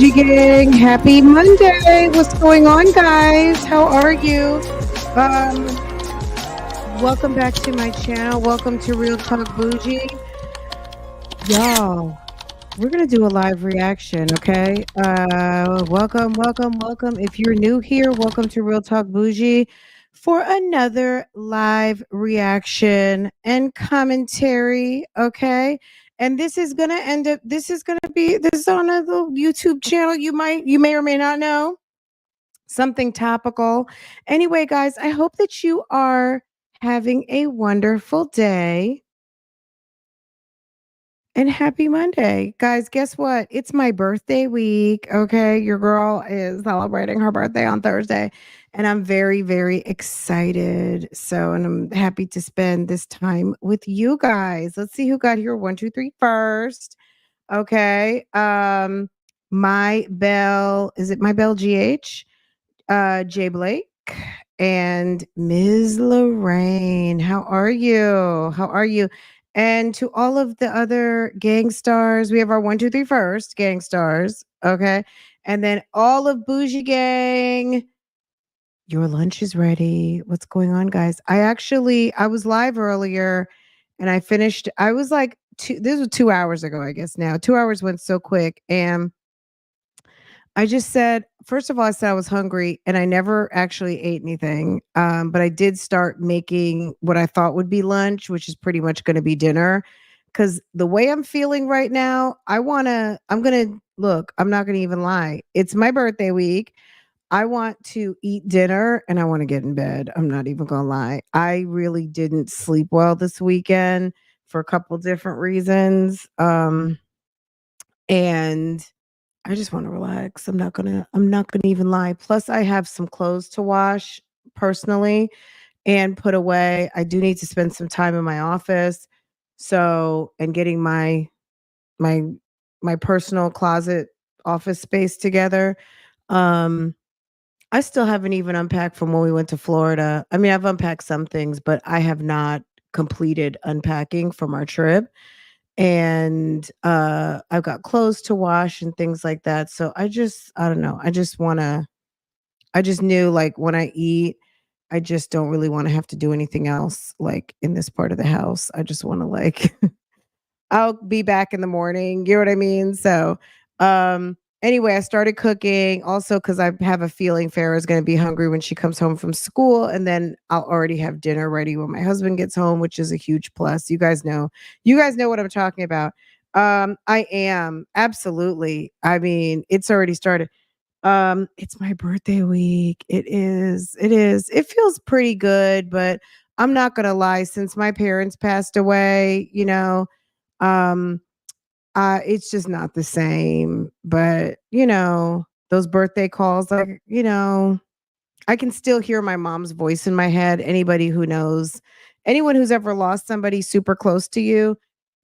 Bougie Gang? Happy Monday. What's going on, guys? How are you? Um, Welcome back to my channel. Welcome to Real Talk Bougie. Y'all, we're going to do a live reaction, okay? Welcome. If you're new here, welcome to Real Talk Bougie for another live reaction and commentary, okay? And this is going to end up, this is on a little YouTube channel you may or may not know, something topical. Anyway, guys, I hope that you are having a wonderful day. And happy Monday. Guys, guess what? It's my birthday week. Okay. Your girl is celebrating her birthday on Thursday. And I'm very, very excited. And I'm happy to spend this time with you guys. Let's see who got here. 1, 2, 3 first. Okay. My Bell, is it My Bell GH? Jay Blake and Ms. Lorraine. How are you? How are you? And to all of the other gang stars, we have our 1, 2, 3 first gang stars. Okay. And then all of Bougie Gang. Your lunch is ready. What's going on, guys? I was live earlier and I finished. I was like, this was 2 hours ago, I guess now. 2 hours went so quick. And I just said, first of all, I said I was hungry and I never actually ate anything. But I did start making what I thought would be lunch, which is pretty much going to be dinner. Cause the way I'm feeling right now, I'm not going to even lie. It's my birthday week. I want to eat dinner and I want to get in bed. I'm not even going to lie. I really didn't sleep well this weekend for a couple different reasons. And I just want to relax. I'm not gonna even lie. Plus, I have some clothes to wash personally and put away. I do need to spend some time in my office. And getting my my personal closet office space together. Um, I still haven't even unpacked from when we went to Florida. I mean, I've unpacked some things, but I have not completed unpacking from our trip. And I've got clothes to wash and things like that. So I don't know. I just knew, like, when I eat, I just don't really want to have to do anything else, like, in this part of the house. I just want to, like, I'll be back in the morning. You know what I mean? Anyway, I started cooking also because I have a feeling Farrah's going to be hungry when she comes home from school. And then I'll already have dinner ready when my husband gets home, which is a huge plus. You guys know what I'm talking about. I am absolutely. I mean, it's already started. It's my birthday week. It is. It feels pretty good, but I'm not gonna lie, since my parents passed away, um, it's just not the same. But, those birthday calls, like, I can still hear my mom's voice in my head. Anyone who's ever lost somebody super close to you,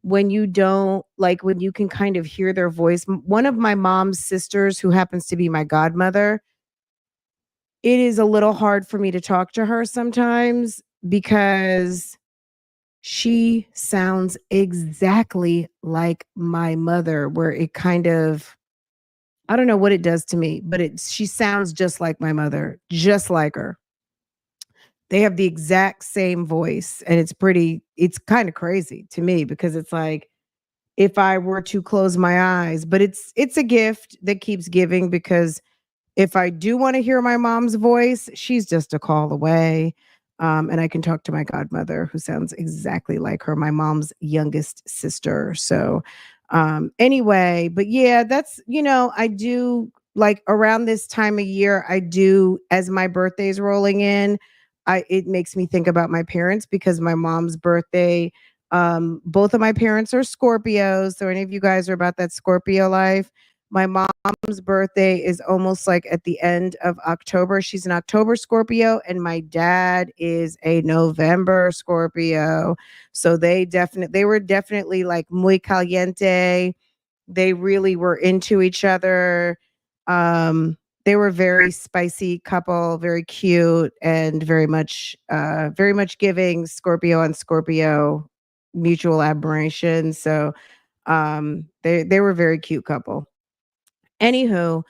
when you can kind of hear their voice. One of my mom's sisters, who happens to be my godmother, it is a little hard for me to talk to her sometimes because she sounds exactly like my mother, where it kind of, I don't know what it does to me, but she sounds just like my mother, just like her. They have the exact same voice, and it's kind of crazy to me because it's like, if I were to close my eyes, but it's a gift that keeps giving, because if I do want to hear my mom's voice, she's just a call away. And I can talk to my godmother, who sounds exactly like her, my mom's youngest sister. Anyway, but yeah, I do, like, around this time of year, I do, as my birthday's rolling in, it makes me think about my parents, because my mom's birthday, both of my parents are Scorpios. So any of you guys are about that Scorpio life, my mom's birthday is almost like at the end of October. She's an October Scorpio, and my dad is a November Scorpio. So they were definitely like muy caliente. They really were into each other. They were very spicy couple, very cute, and very much giving Scorpio and Scorpio mutual admiration. They were a very cute couple. Anywho,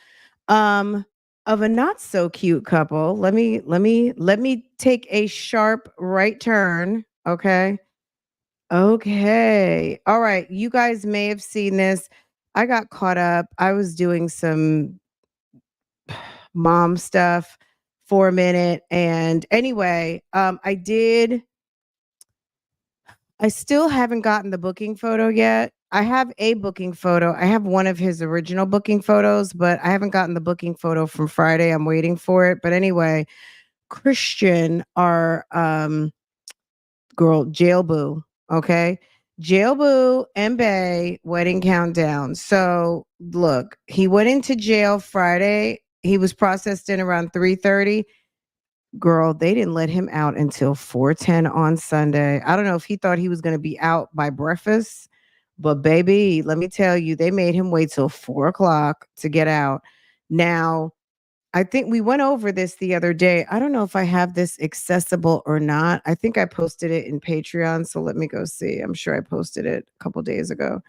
um, of a not so cute couple, let me take a sharp right turn. Okay. Okay. All right. You guys may have seen this. I got caught up. I was doing some mom stuff for a minute. And anyway, I still haven't gotten the booking photo yet. I have a booking photo. I have one of his original booking photos, but I haven't gotten the booking photo from Friday. I'm waiting for it. But anyway, Christian, our girl, Jail Boo. Okay. Jail Boo and Bay wedding countdown. So look, he went into jail Friday. He was processed in around 3:30. Girl, they didn't let him out until 4:10 on Sunday. I don't know if he thought he was going to be out by breakfast, but baby, let me tell you, they made him wait till 4 o'clock to get out. Now, I think we went over this the other day. I don't know if I have this accessible or not. I think I posted it in Patreon, so let me go see. I'm sure I posted it a couple days ago.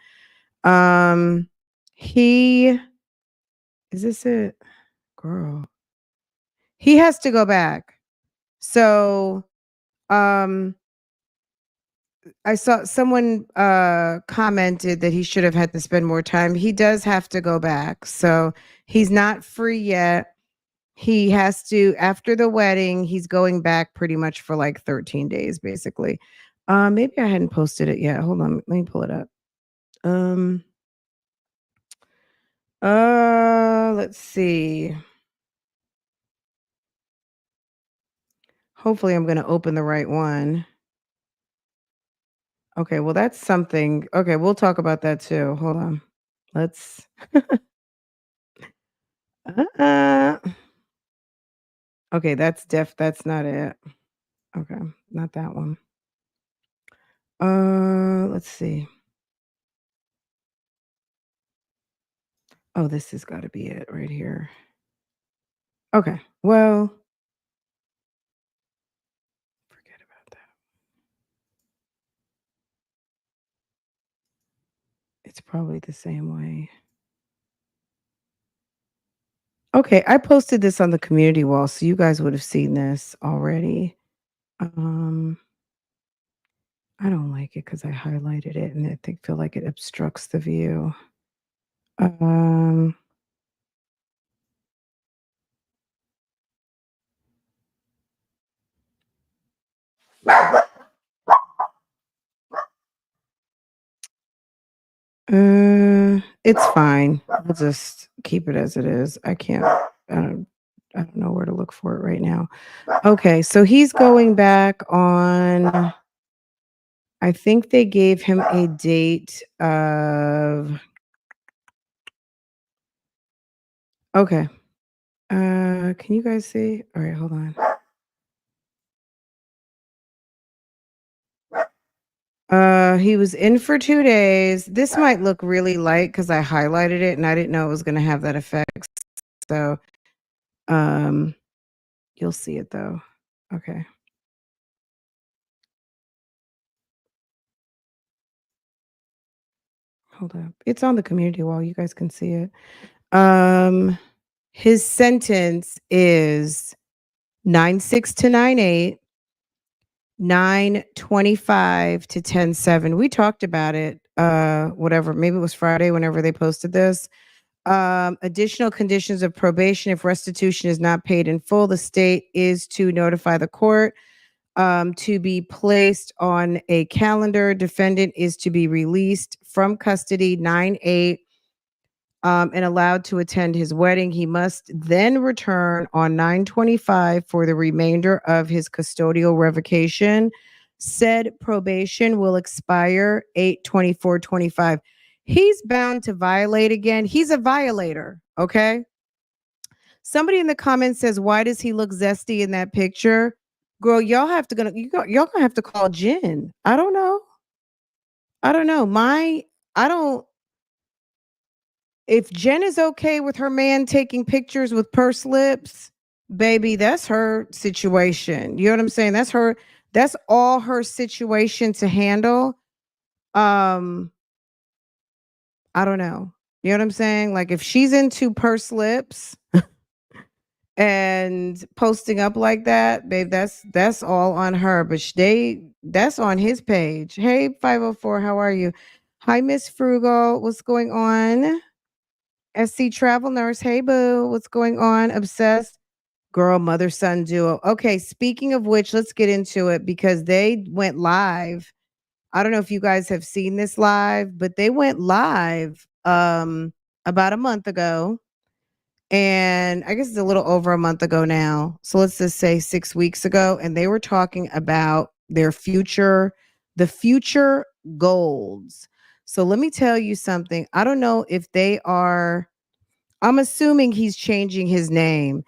Um he is this it? Girl. He has to go back. So, um I saw someone commented that he should have had to spend more time. He does have to go back. So, he's not free yet. He has to after the wedding, he's going back pretty much for like 13 days basically. Maybe I hadn't posted it yet. Hold on, let me pull it up. Um let's see. Hopefully I'm going to open the right one. Okay, well that's something. Okay, we'll talk about that too. Hold on. Let's uh Okay, that's not it. Okay, not that one. Let's see. Oh, this has got to be it right here. Okay. Well, forget about that. It's probably the same way. Okay, I posted this on the community wall, so you guys would have seen this already. Um, I don't like it because I highlighted it and feel like it obstructs the view. Um, it's fine. I'll just keep it as it is. I don't know where to look for it right now. Okay, so he's going back on. I think they gave him a date of. Okay. Can you guys see? All right, hold on. He was in for 2 days. This might look really light because I highlighted it and I didn't know it was gonna have that effect. So, um, you'll see it though. Okay. Hold up. It's on the community wall. You guys can see it. Um, his sentence is 9/6 to 9/8, 9/25 to 10/7. We talked about it. Whatever. Maybe it was Friday whenever they posted this. Additional conditions of probation: if restitution is not paid in full, the state is to notify the court. To be placed on a calendar. Defendant is to be released from custody 9/8 and allowed to attend his wedding. He must then return on 9/25 for the remainder of his custodial revocation. Said probation will expire 8/24/25. He's bound to violate again. He's a violator. Okay. Somebody in the comments says, "Why does he look zesty in that picture?" Girl, y'all gonna have to call Jen. I don't know. I don't know. I don't. If Jen is okay with her man taking pictures with pursed lips, baby, that's her situation. You know what I'm saying? That's all her situation to handle. Um, I don't know. You know what I'm saying? Like if she's into purse lips and posting up like that, babe, that's all on her. But that's on his page. Hey, 504, how are you? Hi, Miss Frugal. What's going on? SC Travel Nurse. Hey, boo. What's going on? Obsessed. Girl, mother son duo. Okay, speaking of which, let's get into it because they went live. I don't know if you guys have seen this live, but they went live about a month ago. And I guess it's a little over a month ago now. So let's just say 6 weeks ago. And they were talking about their future, the future goals. So let me tell you something. I don't know if they are, I'm assuming he's changing his name.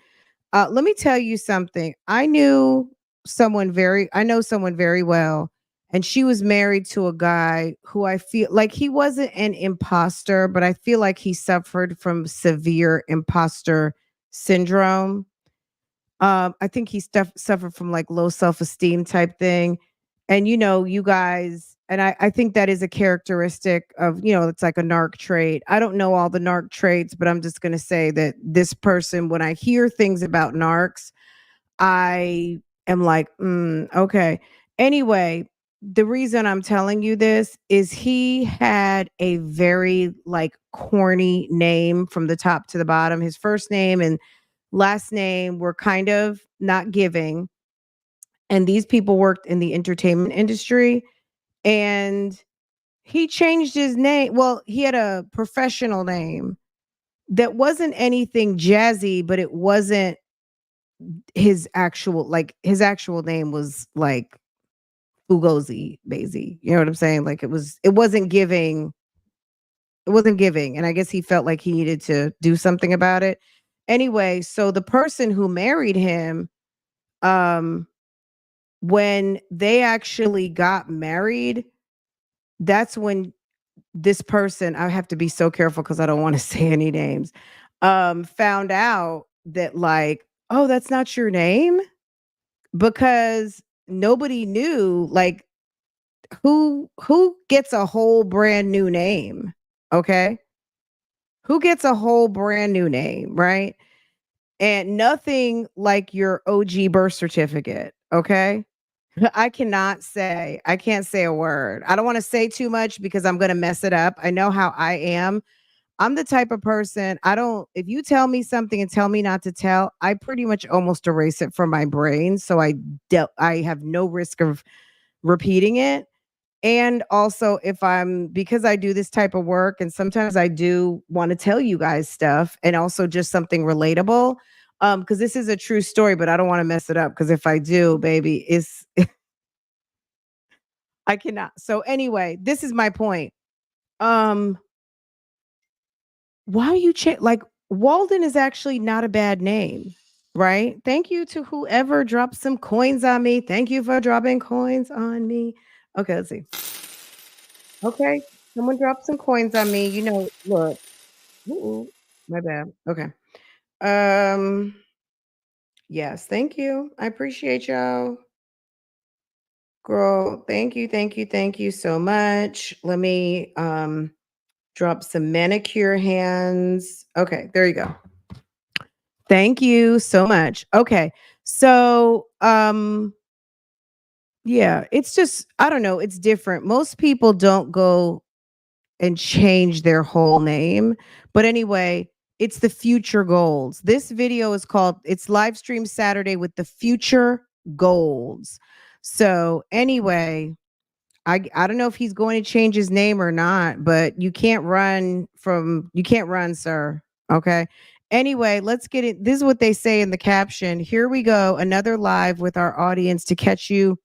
Let me tell you something. I know someone very well, and she was married to a guy who I feel like he wasn't an imposter, but I feel like he suffered from severe imposter syndrome. I think he suffered from like low self esteem type thing. And you guys, and I think that is a characteristic of, it's like a narc trait. I don't know all the narc traits, but I'm just going to say that this person, when I hear things about narcs, I am like, okay. Anyway, the reason I'm telling you this is he had a very like corny name from the top to the bottom. His first name and last name were kind of not giving. And these people worked in the entertainment industry. And he changed his name. Well, he had a professional name that wasn't anything jazzy, but it wasn't his actual name was like Fugozi Basie. You know what I'm saying? Like it wasn't giving. And I guess he felt like he needed to do something about it. Anyway, so the person who married him, um, when they actually got married, that's when this person, I have to be so careful because I don't want to say any names, found out that like, oh, that's not your name, because nobody knew like who gets a whole brand new name. Okay. Who gets a whole brand new name, right? And nothing like your OG birth certificate. Okay. I can't say a word. I don't want to say too much because I'm going to mess it up. I know how I am. I'm the type of person, if you tell me something and tell me not to tell, I pretty much almost erase it from my brain. So I have no risk of repeating it. And also because I do this type of work and sometimes I do want to tell you guys stuff and also just something relatable. Because this is a true story, but I don't want to mess it up. Because if I do, baby, I cannot. So anyway, this is my point. Um, why are you like Walden is actually not a bad name, right? Thank you to whoever dropped some coins on me. Thank you for dropping coins on me. Okay, let's see. Okay, someone dropped some coins on me. Look. Ooh, my bad. Okay. Um, yes, thank you. I appreciate y'all. Girl, thank you so much. Let me drop some manicure hands. Okay, there you go. Thank you so much. Okay. So, yeah, it's just I don't know, it's different. Most people don't go and change their whole name. But anyway, it's the future goals. This video is called it's live stream Saturday with the future goals. So, anyway, I don't know if he's going to change his name or not, but you can't run, sir. Okay. Anyway, let's get it. This is what they say in the caption. Here we go. Another live with our audience to catch you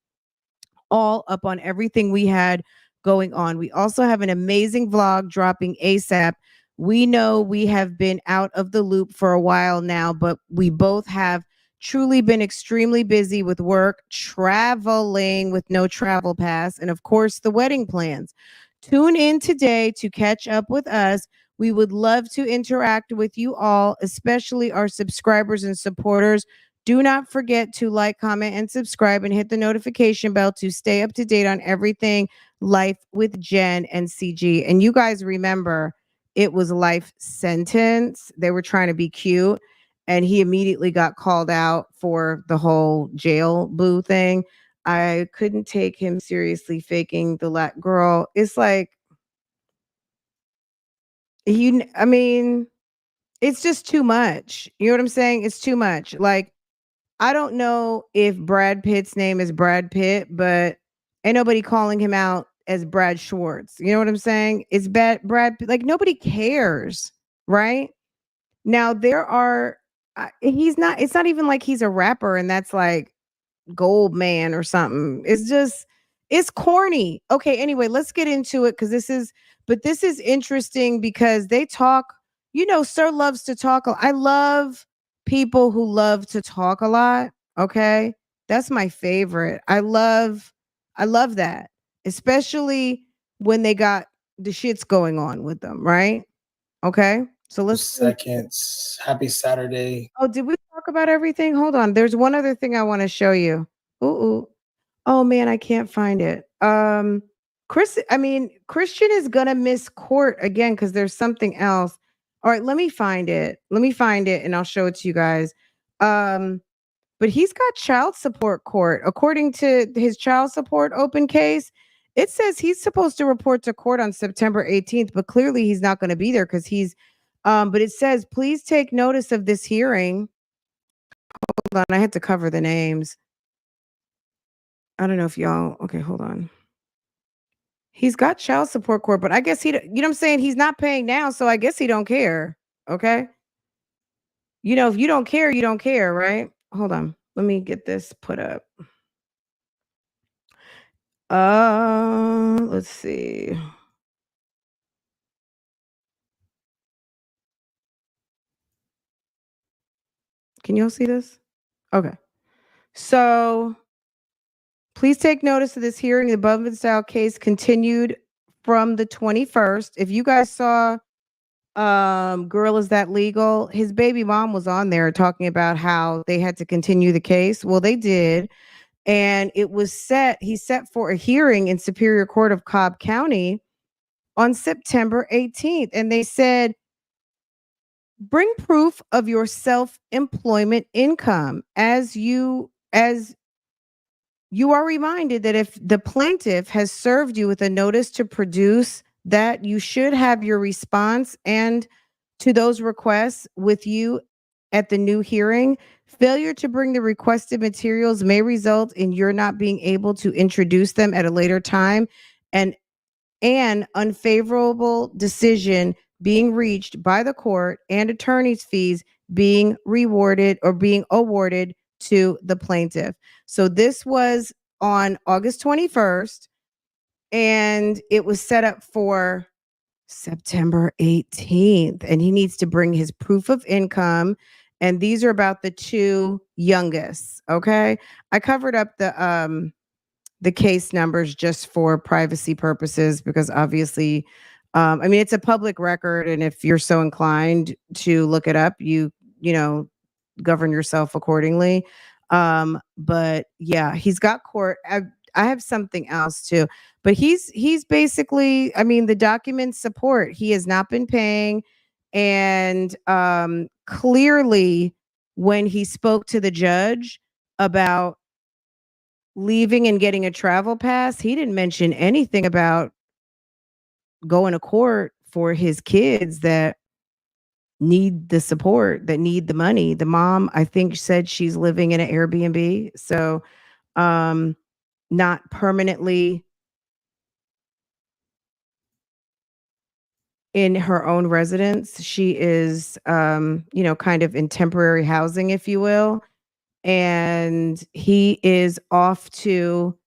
all up on everything we had going on. We also have an amazing vlog dropping ASAP. We know we have been out of the loop for a while now, but we both have truly been extremely busy with work, traveling with no travel pass, and of course, the wedding plans. Tune in today to catch up with us. We would love to interact with you all, especially our subscribers and supporters. Do not forget to like, comment, and subscribe and hit the notification bell to stay up to date on everything Life with Jen and CG. And you guys remember, it was life sentence. They were trying to be cute, and he immediately got called out for the whole jail boo thing. I couldn't take him seriously faking the girl. It's like I mean, it's just too much. You know what I'm saying? It's too much. Like, I don't know if Brad Pitt's name is Brad Pitt, but ain't nobody calling him out as Brad Schwartz. You know what I'm saying? It's bad Brad like nobody cares, right? Now there are he's not it's not even like he's a rapper and that's like Gold Man or something. It's corny. Okay, anyway, let's get into it because this is interesting because they talk, Sir loves to talk. I love people who love to talk a lot. Okay. That's my favorite. I love that. Especially when they got the shits going on with them, right? Okay. So let's Seconds. Happy Saturday. Oh, did we talk about everything? Hold on. There's one other thing I want to show you. Ooh, ooh. Oh man, I can't find it. Christian is gonna miss court again because there's something else. All right, let me find it. Let me find it and I'll show it to you guys. Um, but he's got child support court. According to his child support open case, it says he's supposed to report to court on September 18th, but clearly he's not going to be there because but it says, please take notice of this hearing. Hold on, I had to cover the names. I don't know if y'all, okay, hold on. He's got child support court, but I guess you know what I'm saying? He's not paying now, so I guess he don't care. Okay. If you don't care, you don't care, right? Hold on. Let me get this put up. Let's see. Can y'all see this? Okay. So please take notice of this hearing. The above and style case continued from the 21st. If you guys saw Girl Is That Legal, his baby mom was on there talking about how they had to continue the case. Well, they did. And he's set for a hearing in Superior Court of Cobb County on September 18th. And they said, bring proof of your self-employment income as you are reminded that if the plaintiff has served you with a notice to produce, that you should have your response and to those requests with you at the new hearing. Failure to bring the requested materials may result in your not being able to introduce them at a later time and an unfavorable decision being reached by the court and attorney's fees being awarded to the plaintiff. So this was on August 21st and it was set up for September 18th, and he needs to bring his proof of income. And these are about the two youngest. Okay. I covered up the case numbers just for privacy purposes because obviously it's a public record, and if you're so inclined to look it up, you know govern yourself accordingly. But yeah, he's got court. I have something else too, but he's basically, the documents support he has not been paying, and clearly when he spoke to the judge about leaving and getting a travel pass, he didn't mention anything about going to court for his kids that need the support, that need the money. The mom, I think, said she's living in an Airbnb. So, not permanently in her own residence. She is, kind of in temporary housing, if you will. And he is off to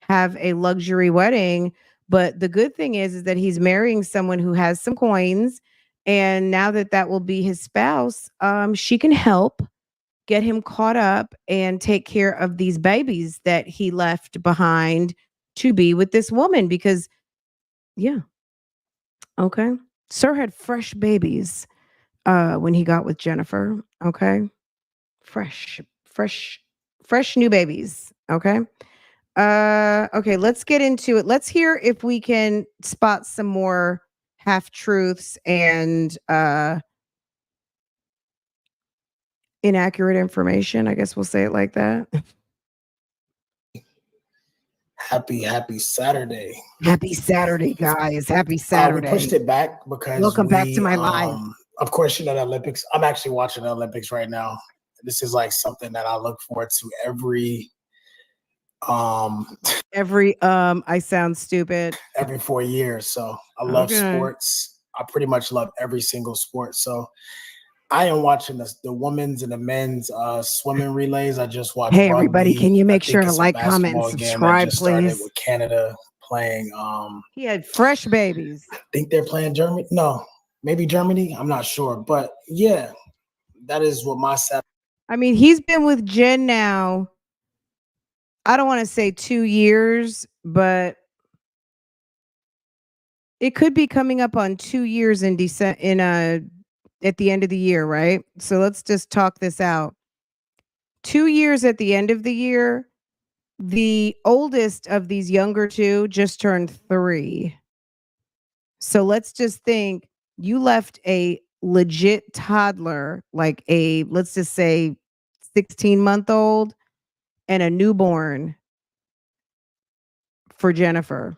have a luxury wedding. But the good thing is that he's marrying someone who has some coins. And now that will be his spouse, she can help get him caught up and take care of these babies that he left behind to be with this woman. Because, yeah, okay. Sir had fresh babies when he got with Jennifer. Okay. Fresh, fresh, fresh new babies. Okay. Okay, let's get into it. Let's hear if we can spot some more half truths and inaccurate information. I guess we'll say it like that. Happy Saturday. Happy Saturday, guys. Happy We Saturday. pushed it back because Welcome back to my live. Of course, you know the Olympics. I'm actually watching the Olympics right now. This is like something that I look forward to every I sound stupid. every 4 years. So I love sports. I pretty much love every single sport. So I am watching the women's and the men's swimming relays. I just watched. Hey, rugby. everybody, can you make sure to it's a like, comment, and basketball game that subscribe, just started please? with Canada playing. He had fresh babies. I think they're playing Germany. No, maybe Germany. I'm not sure, but yeah, that is what my Saturday. I mean, he's been with Jen now. I don't want to say 2 years, but it could be coming up on 2 years in December at the end of the year, right? So let's just talk this out. 2 years at the end of the year. The oldest of these younger two just turned 3. So let's just think you left a legit toddler, like let's just say 16-month-old and a newborn for Jennifer.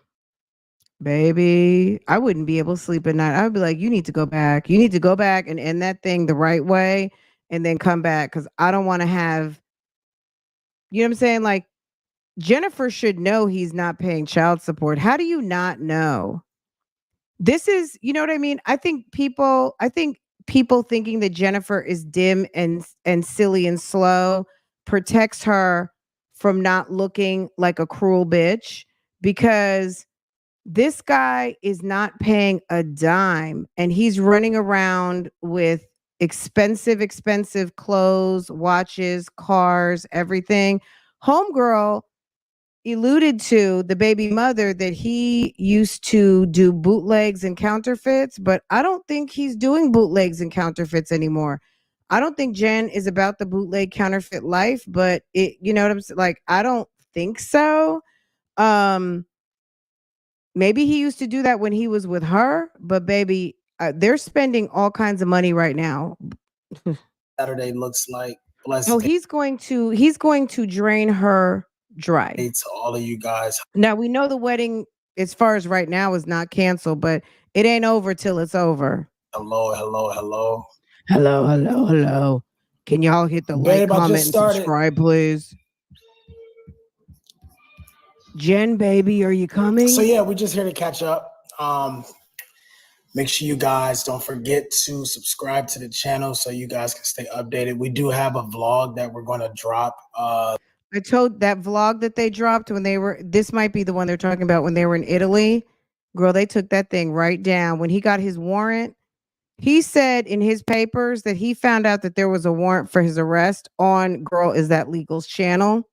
Baby, I wouldn't be able to sleep at night. I'd be like, you need to go back. You need to go back and end that thing the right way and then come back, because I don't want to have, you know what I'm saying? Like, Jennifer should know he's not paying child support. How do you not know? This is, you know what I mean? I think people thinking that Jennifer is dim and silly and slow protects her from not looking like a cruel bitch, because this guy is not paying a dime and he's running around with expensive clothes, watches, cars, everything. Homegirl alluded to the baby mother that he used to do bootlegs and counterfeits, but I don't think he's doing bootlegs and counterfeits anymore. I don't think Jen is about the bootleg counterfeit life, but it, you know what I'm saying? Like, I don't think so. Maybe he used to do that when he was with her, but baby, they're spending all kinds of money right now. Saturday looks like. Oh, he's going to drain her dry. To all of you guys. Now, we know the wedding, as far as right now, is not canceled, but it ain't over till it's over. Hello. Can y'all hit the like, comment, and subscribe, please? Jen, baby, are you coming? So yeah, we're just here to catch up. Make sure you guys don't forget to subscribe to the channel so you guys can stay updated. We do have a vlog that we're going to drop. I told that vlog that they dropped when they were, this might be the one they're talking about when they were in Italy. Girl, they took that thing right down. When he got his warrant, he said in his papers that he found out that there was a warrant for his arrest on Girl Is That Legal's channel.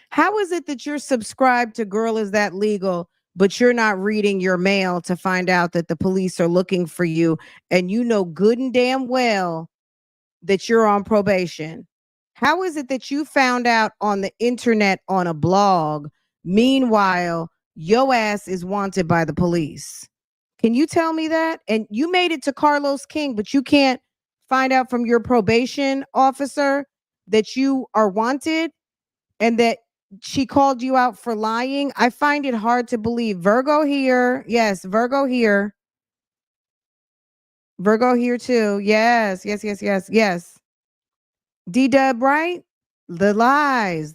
How is it that you're subscribed to Girl Is That Legal, but you're not reading your mail to find out that the police are looking for you, and you know good and damn well that you're on probation? How is it that you found out on the internet on a blog? Meanwhile, your ass is wanted by the police. Can you tell me that? And you made it to Carlos King, but you can't find out from your probation officer that you are wanted and that she called you out for lying? I find it hard to believe. Virgo here. Yes, Virgo here. Virgo here too. Yes. D-Dub, right? The lies.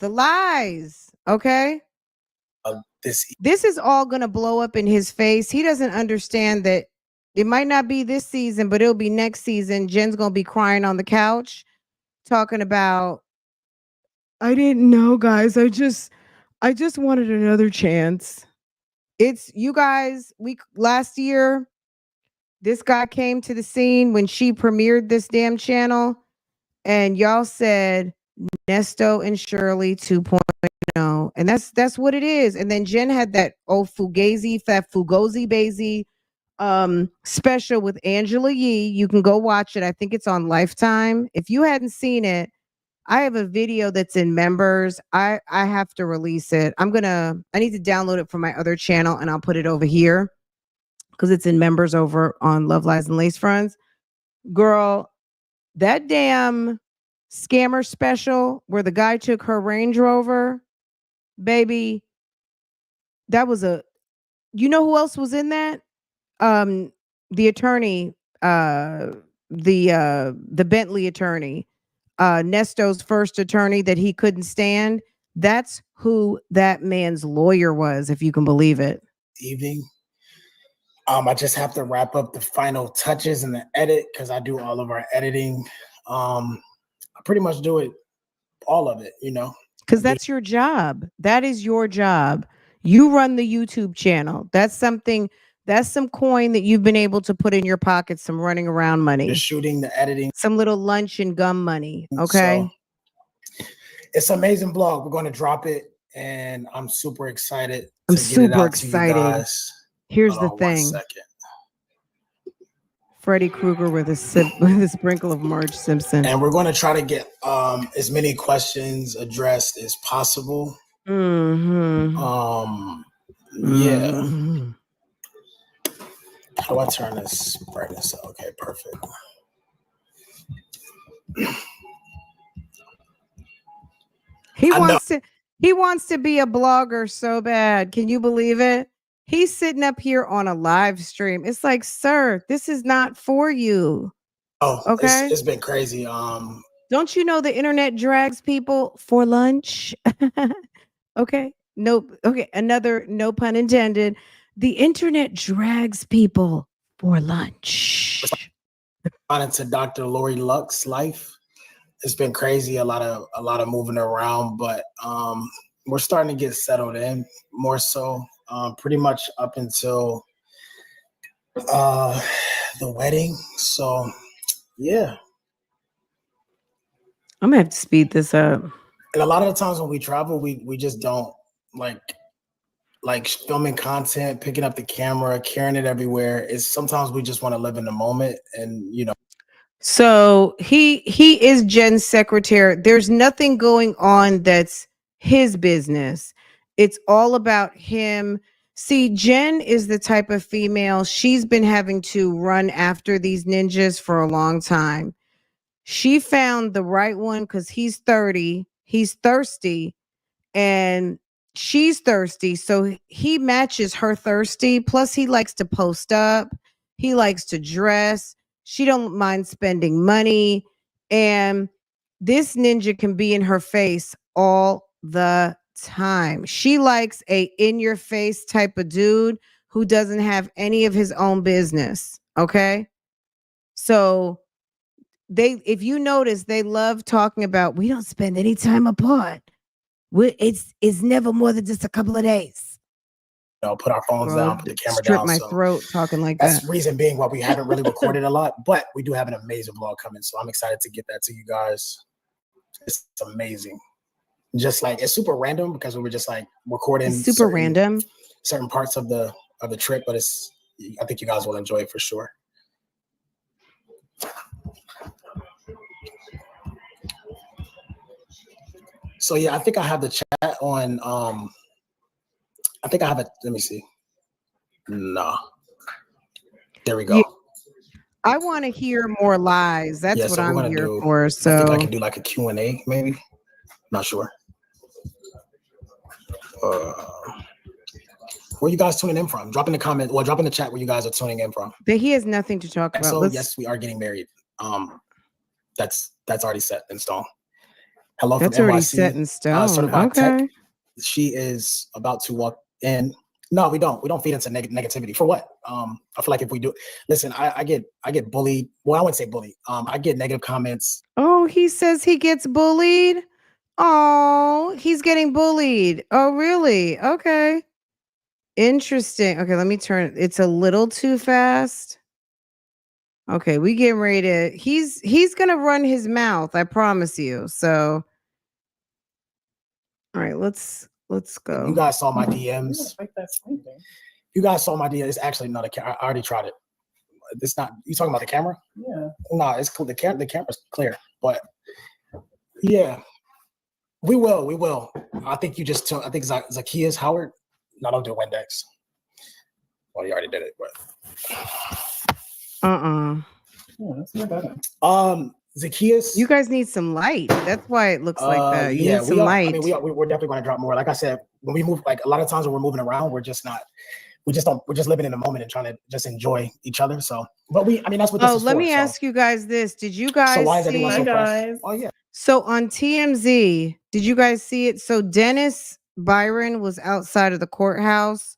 Okay. This is all going to blow up in his face. He doesn't understand that it might not be this season, but it'll be next season. Jen's going to be crying on the couch talking about, I didn't know, guys. I just wanted another chance. It's, you guys, last year, this guy came to the scene when she premiered this damn channel, and y'all said Nesto and Shirley 2.0, and that's what it is. And then Jen had that Fugazi Basie special with Angela Yee. You can go watch it. I think it's on Lifetime. If you hadn't seen it, I have a video that's in members. I have to release it. I need to download it from my other channel and I'll put it over here. because it's in members over on Love Lies and Lace Fronts. Girl, that damn scammer special where the guy took her Range Rover, baby, that was a, you know who else was in that? The attorney, the Bentley attorney, Nesto's first attorney that he couldn't stand. That's who that man's lawyer was, if you can believe it. Evening. I just have to wrap up the final touches and the edit because I do all of our editing. I pretty much do it, all of it, you know. Because that's your job. That is your job. You run the YouTube channel. That's something, that's some coin that you've been able to put in your pocket, some running around money. The shooting, the editing. Some little lunch and gum money. Okay. So, it's an amazing vlog. We're going to drop it, and I'm super excited I'm to get it super out to you excited. guys. Here's the Hold on 1 thing. second. Freddy Krueger with a sprinkle of Marge Simpson. And we're going to try to get as many questions addressed as possible. Mm-hmm. Yeah. Mm-hmm. How do I turn this brightness up? Okay, perfect. He wants to be a blogger so bad. Can you believe it? He's sitting up here on a live stream. It's like, sir, this is not for you. Oh, okay. It's been crazy. Don't you know the internet drags people for lunch? Okay. Nope. Okay. Another no pun intended. The internet drags people for lunch. On to Dr. Lori Luck's life. It's been crazy. A lot of moving around, but we're starting to get settled in more so. Pretty much up until the wedding. So yeah. I'm gonna have to speed this up. And a lot of the times when we travel, we just don't like filming content, picking up the camera, carrying it everywhere. It's sometimes we just want to live in the moment, and you know. So he is Jen's secretary. There's nothing going on that's his business. It's all about him. See, Jen is the type of female, she's been having to run after these ninjas for a long time. She found the right one because he's 30, he's thirsty, and she's thirsty. So he matches her thirsty. Plus, he likes to post up, he likes to dress. She don't mind spending money. And this ninja can be in her face all the time. She likes a in your face type of dude who doesn't have any of his own business. Okay. So if you notice, they love talking about, we don't spend any time apart. It's never more than just a couple of days. You know, put our phones down, put the camera strip down. My throat talking like that's that. The reason being why we haven't really recorded a lot, but we do have an amazing vlog coming. So I'm excited to get that to you guys. It's amazing. Just like, it's super random because we were just like recording certain parts of the trip, but I think you guys will enjoy it for sure. So yeah, I think I have the chat on. I think I have it. Let me see. Nah. There we go. Yeah. I want to hear more lies. That's what I'm here for. So I think I can do like a Q&A, maybe. Not sure. Where you guys tuning in from? Drop in the comment or drop in the chat where you guys are tuning in from. But he has nothing to talk about. So yes, we are getting married. That's already set in stone. Hello from NYC. That's already set in stone. Certified okay. Tech. She is about to walk in. No, we don't. We don't feed into negativity. For what? I feel like if we do, listen, I get bullied. Well, I wouldn't say bullied. I get negative comments. Oh, he says he gets bullied. Oh, he's getting bullied. Oh, really? Okay. Interesting. Okay, let me turn. It's a little too fast. Okay, we getting ready to. He's gonna run his mouth. I promise you. So, all right, let's go. You guys saw my DMs. You guys saw my DMs. It's actually not a camera. I already tried it. It's not. You talking about the camera? Yeah. No, it's cool. The camera's clear. But yeah, we will. I think you just. I think Zacchaeus Howard. No, don't do Windex. Well, you already did it, but Yeah, that's not bad. Zacchaeus. You guys need some light. That's why it looks like that. You need some light. I mean, we're definitely going to drop more. Like I said, when we move, like a lot of times when we're moving around, we're just living in the moment and trying to just enjoy each other. So, but that's what this is for. Let me ask you guys this. Did you guys so why is everyone so guys? pressed? Oh, yeah. So on TMZ, did you guys see it? So Dennis Byron was outside of the courthouse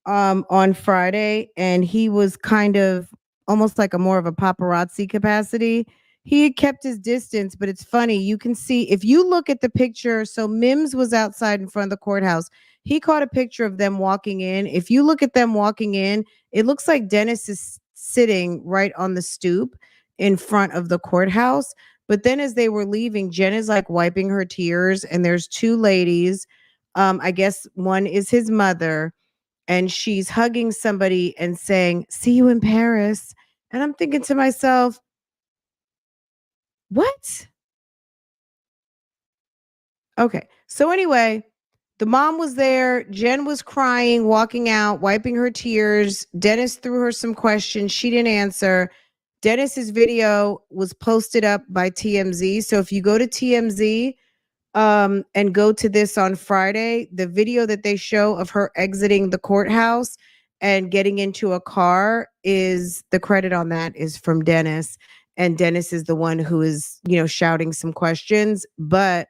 on Friday, and he was kind of almost like more of a paparazzi capacity. He had kept his distance, but it's funny. You can see if you look at the picture. So Mims was outside in front of the courthouse. He caught a picture of them walking in. If you look at them walking in, it looks like Dennis is sitting right on the stoop in front of the courthouse. But then as they were leaving, Jen is like wiping her tears, and there's two ladies. I guess one is his mother, and she's hugging somebody and saying, "See you in Paris." And I'm thinking to myself, what? Okay. So anyway, the mom was there. Jen was crying, walking out, wiping her tears. Dennis threw her some questions. She didn't answer. Dennis's video was posted up by TMZ. So if you go to TMZ and go to this on Friday, the video that they show of her exiting the courthouse and getting into a car, is the credit on that is from Dennis. And Dennis is the one who is, shouting some questions, but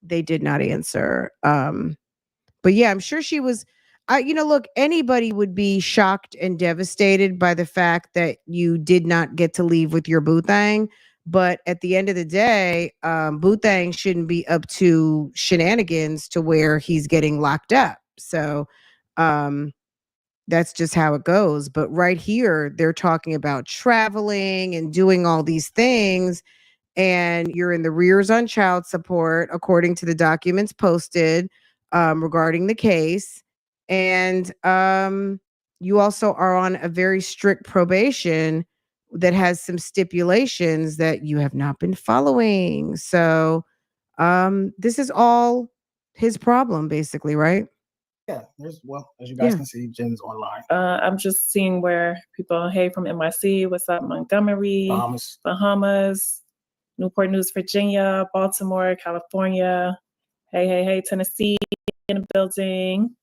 they did not answer. But yeah, I'm sure she was. Look, anybody would be shocked and devastated by the fact that you did not get to leave with your boo thang. But at the end of the day, boo thang shouldn't be up to shenanigans to where he's getting locked up. So that's just how it goes. But right here, they're talking about traveling and doing all these things, and you're in the rears on child support, according to the documents posted regarding the case. And you also are on a very strict probation that has some stipulations that you have not been following. So this is all his problem, basically, right? Yeah, as you guys can see, Jen's online. I'm just seeing where people, hey, from NYC, what's up, Montgomery, Bahamas, Newport News, Virginia, Baltimore, California. Hey, Tennessee in the building.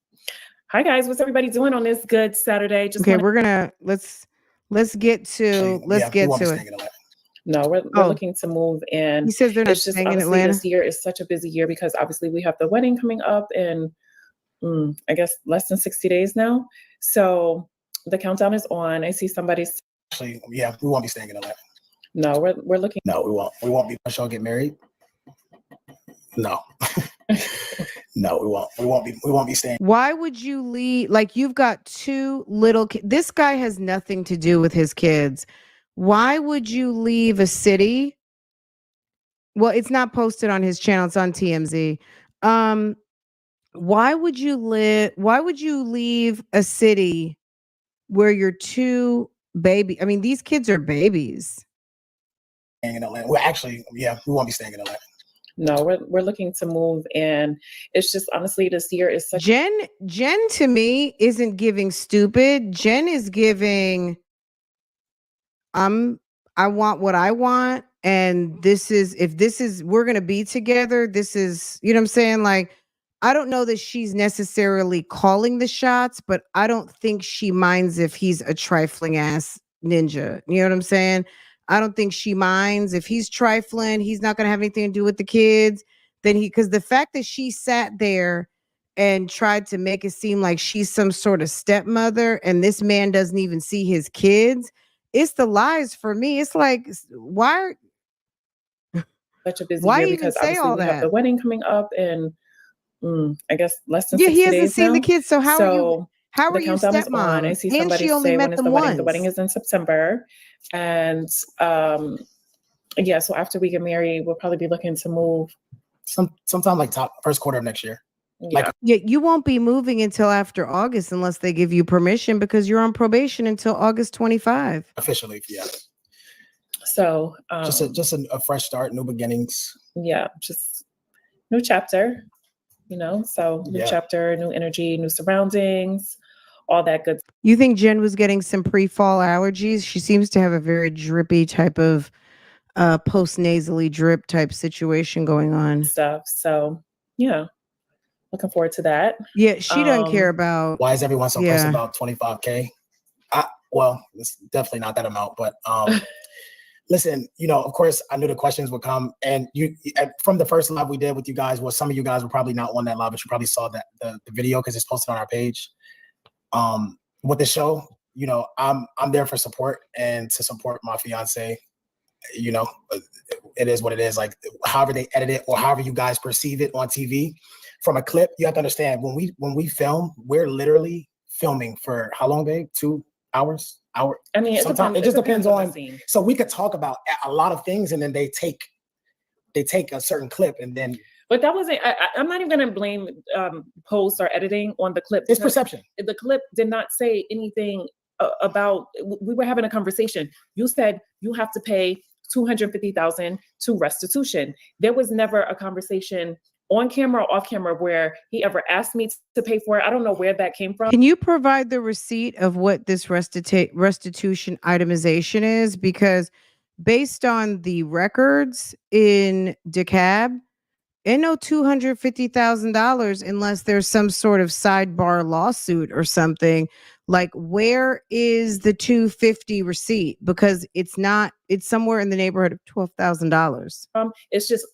Hi guys, what's everybody doing on this good Saturday? We're gonna let's get to it. No, we're looking to move, and he says they're not staying in Atlanta. This year is such a busy year because obviously we have the wedding coming up in I guess less than 60 days now. So the countdown is on. I see somebody's actually, we won't be staying in Atlanta. No, we're looking. No, we won't. We won't be. Y'all get married? No. No, we won't. We won't be staying. Why would you leave? Like, you've got two little kids. This guy has nothing to do with his kids. Why would you leave a city? Well, it's not posted on his channel. It's on TMZ. Why would you leave a city where your two baby? I mean, these kids are babies. In Atlanta. Well, actually, we won't be staying in Atlanta. No, we're looking to move, and it's just honestly this year is such. Jen to me isn't giving stupid. Jen is giving. I want what I want, and we're gonna be together. This is, you know what I'm saying? Like, I don't know that she's necessarily calling the shots, but I don't think she minds if he's a trifling ass ninja. You know what I'm saying? I don't think she minds if he's trifling. He's not going to have anything to do with the kids. Because the fact that she sat there and tried to make it seem like she's some sort of stepmother and this man doesn't even see his kids, it's the lies for me. It's like, why such a busy year because obviously we have the wedding coming up in I guess less than 60 days. He hasn't seen the kids. So how are you stepmom? I see somebody say when is the wedding? The wedding is in September. And so after we get married, we'll probably be looking to move sometime like first quarter of next year. You won't be moving until after August unless they give you permission, because you're on probation until August 25. Officially, yeah. So just a fresh start, new beginnings. Yeah, just new chapter. So new chapter, new energy, new surroundings, all that good. You think Jen was getting some pre-fall allergies? She seems to have a very drippy type of post-nasally drip type situation going on. Stuff. So yeah, looking forward to that. Yeah, she doesn't care about. Why is everyone so close about 25K? Well, it's definitely not that amount, but listen, of course, I knew the questions would come, and from the first live we did with you guys, well, some of you guys were probably not on that live, but you probably saw that the video because it's posted on our page. With the show, I'm there for support and to support my fiance. It is what it is. Like, however they edit it or however you guys perceive it on TV from a clip, you have to understand when we film, we're literally filming for how long, babe? 2 hours? Hour? I mean, sometimes it just depends on. So we could talk about a lot of things, and then they take a certain clip, and then. But that wasn't. I'm not even going to blame post or editing on the clip. It's perception. The clip did not say anything about. We were having a conversation. You said you have to pay $250,000 to restitution. There was never a conversation on camera or off camera where he ever asked me to pay for it. I don't know where that came from. Can you provide the receipt of what this restitution itemization is? Because based on the records in DeKalb, ain't no $250,000 unless there's some sort of sidebar lawsuit or something. Like, where is the $250 receipt? Because it's somewhere in the neighborhood of $12,000. It's just,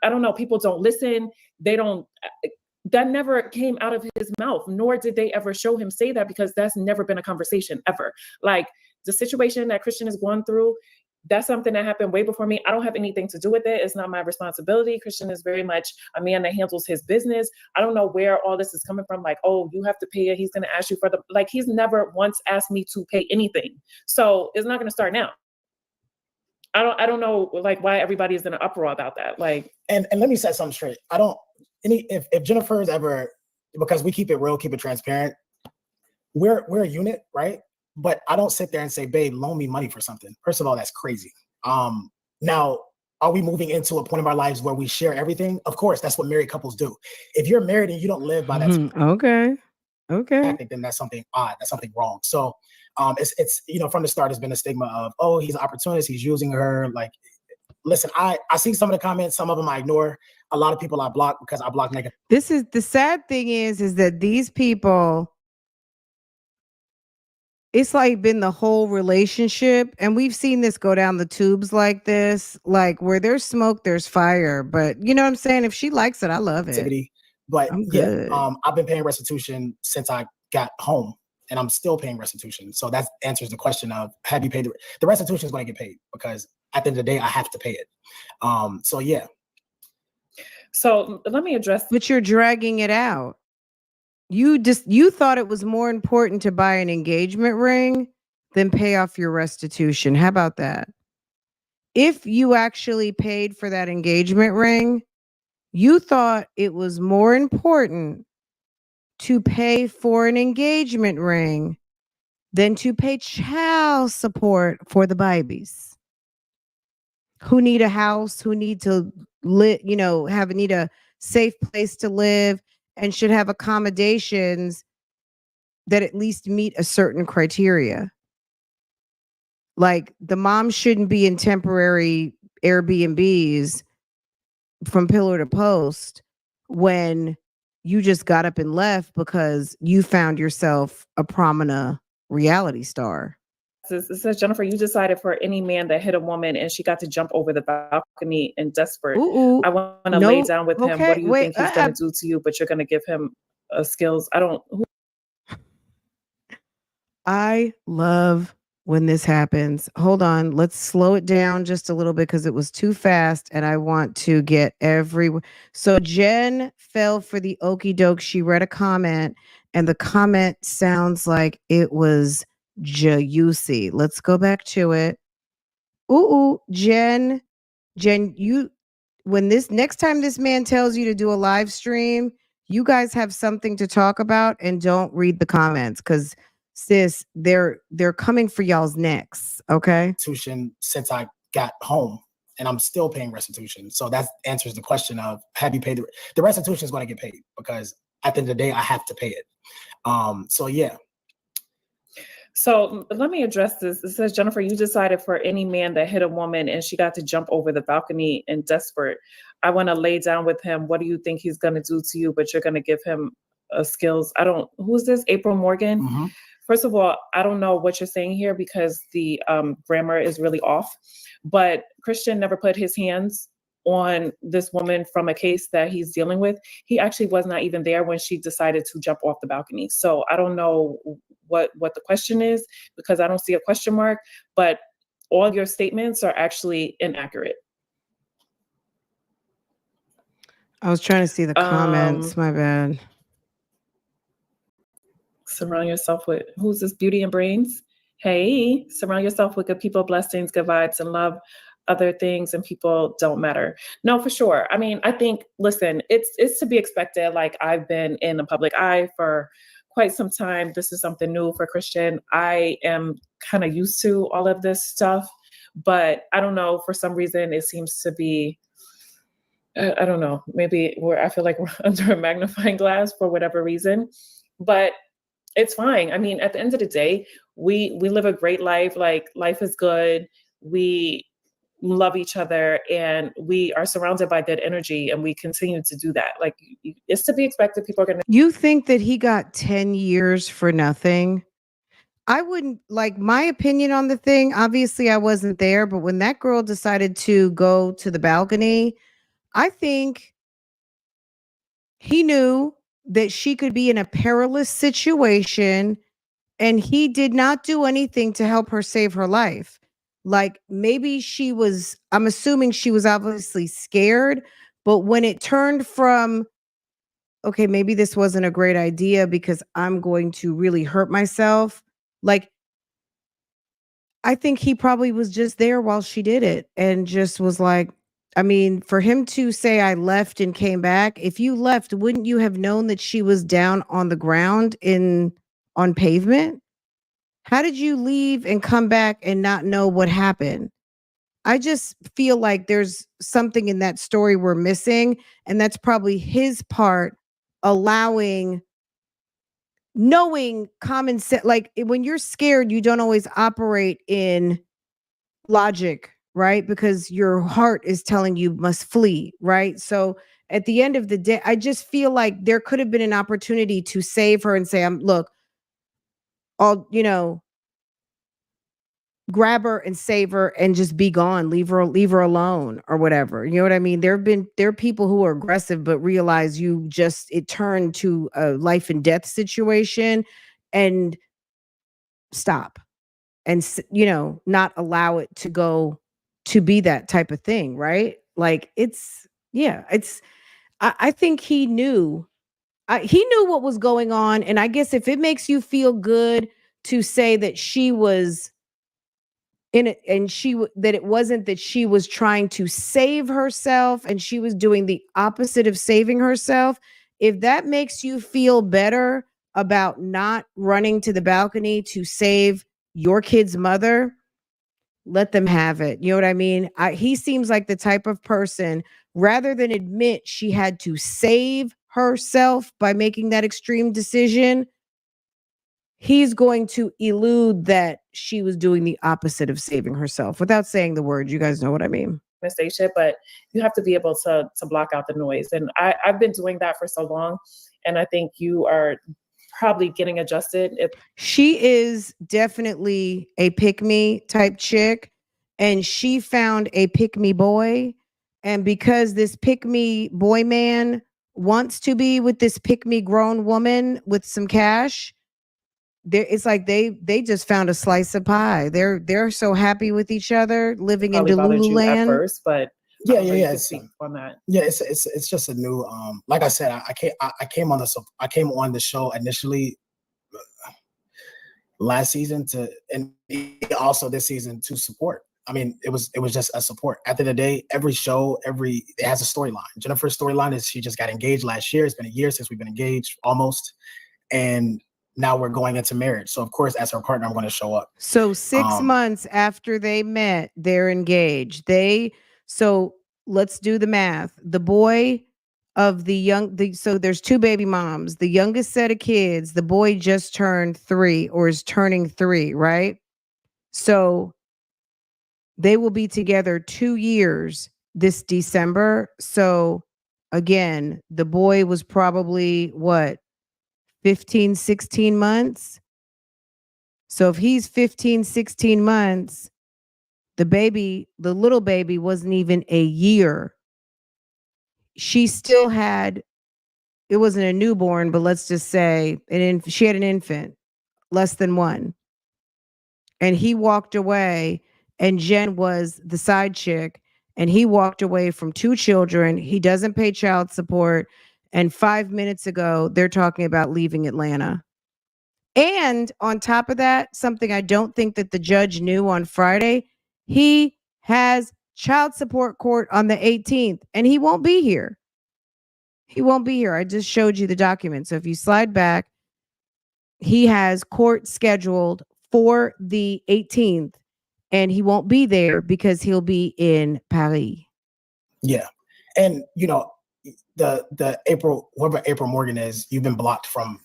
I don't know. People don't listen. They don't. That never came out of his mouth, nor did they ever show him say that, because that's never been a conversation ever. Like, the situation that Christian is going through, that's something that happened way before me. I don't have anything to do with it. It's not my responsibility. Christian is very much a man that handles his business. I don't know where all this is coming from. Like, oh, you have to pay it. He's going to ask you for he's never once asked me to pay anything. So it's not going to start now. I don't know, like, why everybody is in an uproar about that. Like, and let me set something straight. If Jennifer is ever, because we keep it real, keep it transparent, we're a unit, right? But I don't sit there and say, babe, loan me money for something. First of all, that's crazy. Now, are we moving into a point of our lives where we share everything? Of course, that's what married couples do. If you're married and you don't live by that, okay, then that's something odd. That's something wrong. So, it's from the start, it's been a stigma of, oh, he's an opportunist, he's using her. Like, listen, I see some of the comments, some of them I ignore. A lot of people I block because I block negative. This is the sad thing is that these people, it's like been the whole relationship, and we've seen this go down the tubes like this, like where there's smoke, there's fire. But you know what I'm saying? If she likes it, I love it. But yeah, I've been paying restitution since I got home, and I'm still paying restitution. So that answers the question of, have you paid the restitution is going to get paid, because at the end of the day, I have to pay it. So yeah. So let me address. But you're dragging it out. You thought it was more important to buy an engagement ring than pay off your restitution. How about that? If you actually paid for that engagement ring, you thought it was more important to pay for an engagement ring than to pay child support for the babies who need a house, who need to live, need a safe place to live, and should have accommodations that at least meet a certain criteria. Like, the mom shouldn't be in temporary Airbnbs from pillar to post when you just got up and left because you found yourself a prominent reality star. It says, Jennifer, you decided for any man that hit a woman and she got to jump over the balcony and desperate. Ooh, I want to lay down with him. What do you think he's going to do to you? But you're going to give him skills. I love when this happens. Hold on. Let's slow it down just a little bit because it was too fast and I want to get So Jen fell for the okie doke. She read a comment and the comment sounds like it was juicy. Let's go back to it. Ooh, Jen, you, when next time this man tells you to do a live stream, you guys have something to talk about and don't read the comments, because sis, they're coming for y'all's necks. Okay. Since I got home, and I'm still paying restitution. So that answers the question of, have you paid the restitution is going to get paid, because at the end of the day, I have to pay it. So yeah. So let me address this. It says, Jennifer, you decided for any man that hit a woman and she got to jump over the balcony and desperate. I want to lay down with him. What do you think he's going to do to you? But you're going to give him skills. Who's this? April Morgan? Mm-hmm. First of all, I don't know what you're saying here because the grammar is really off. But Christian never put his hands on this woman from a case that he's dealing with. He actually was not even there when she decided to jump off the balcony. So I don't know what the question is because I don't see a question mark, but all your statements are actually inaccurate. I was trying to see the comments. My bad. Surround yourself with, who's this? Beauty and Brains? Hey, surround yourself with good people, blessings, good vibes, and love. Other things and people don't matter. No, for sure. I mean, I think, listen, it's to be expected. Like, I've been in the public eye for quite some time. This is something new for Christian. I am kind of used to all of this stuff, but I don't know, for some reason it seems to be, I don't know, maybe I feel like we're under a magnifying glass for whatever reason, but it's fine. I mean, at the end of the day, we live a great life. Like, life is good. We love each other and we are surrounded by good energy and we continue to do that. Like, it's to be expected. People are going to. You think that he got 10 years for nothing? I wouldn't, like, my opinion on the thing. Obviously, I wasn't there, but when that girl decided to go to the balcony, I think he knew that she could be in a perilous situation and he did not do anything to help her save her life. Like, maybe I'm assuming she was obviously scared, but when it turned from, okay, maybe this wasn't a great idea because I'm going to really hurt myself. Like, I think he probably was just there while she did it and just was like, I mean, for him to say I left and came back, if you left, wouldn't you have known that she was down on the ground on pavement? How did you leave and come back and not know what happened? I just feel like there's something in that story we're missing, and that's probably his part knowing common sense. Like, when you're scared, you don't always operate in logic, right? Because your heart is telling you must flee, right? So at the end of the day, I just feel like there could have been an opportunity to save her and say, look, I'll, grab her and save her and just be gone, leave her alone or whatever. You know what I mean? There are people who are aggressive but realize it turned to a life and death situation and stop and not allow it to go to be that type of thing, right? Like, I think he knew what was going on. And I guess if it makes you feel good to say that she was in it and that it wasn't that she was trying to save herself and she was doing the opposite of saving herself, if that makes you feel better about not running to the balcony to save your kid's mother, let them have it. You know what I mean? He seems like the type of person, rather than admit she had to save herself by making that extreme decision, he's going to elude that she was doing the opposite of saving herself without saying the word. You guys know what I mean? Say shit, but you have to be able to block out the noise. And I've been doing that for so long. And I think you are probably getting adjusted. She is definitely a pick-me type chick. And she found a pick-me boy. And because this pick-me boy man wants to be with this pick-me grown woman with some cash, it's like they just found a slice of pie. They're so happy with each other, living in Delulu at first, but yeah. On that. Yeah, it's just a new. Like I said, I came on the show initially last season and also this season to support. I mean, it was just a support. At the end of the day, every show, it has a storyline. Jennifer's storyline is she just got engaged last year. It's been a year since we've been engaged, almost, and now we're going into marriage. So of course, as her partner, I'm going to show up. So 6 months after they met, they're engaged. So let's do the math. The boy of so there's 2 baby moms. The youngest set of kids, the boy just turned 3 or is turning 3, right? So they will be together 2 years this December. So again, the boy was probably what, 15, 16 months? So if he's 15, 16 months, the little baby wasn't even a year. She still had, it wasn't a newborn, but let's just say she had an infant, less than 1. And he walked away, and Jen was the side chick, and he walked away from 2 children. He doesn't pay child support. And 5 minutes ago, they're talking about leaving Atlanta. And on top of that, something I don't think that the judge knew on Friday, he has child support court on the 18th, and he won't be here. He won't be here. I just showed you the document. So if you slide back, he has court scheduled for the 18th, and he won't be there because he'll be in Paris. Yeah. And, the whoever April Morgan is, you've been blocked from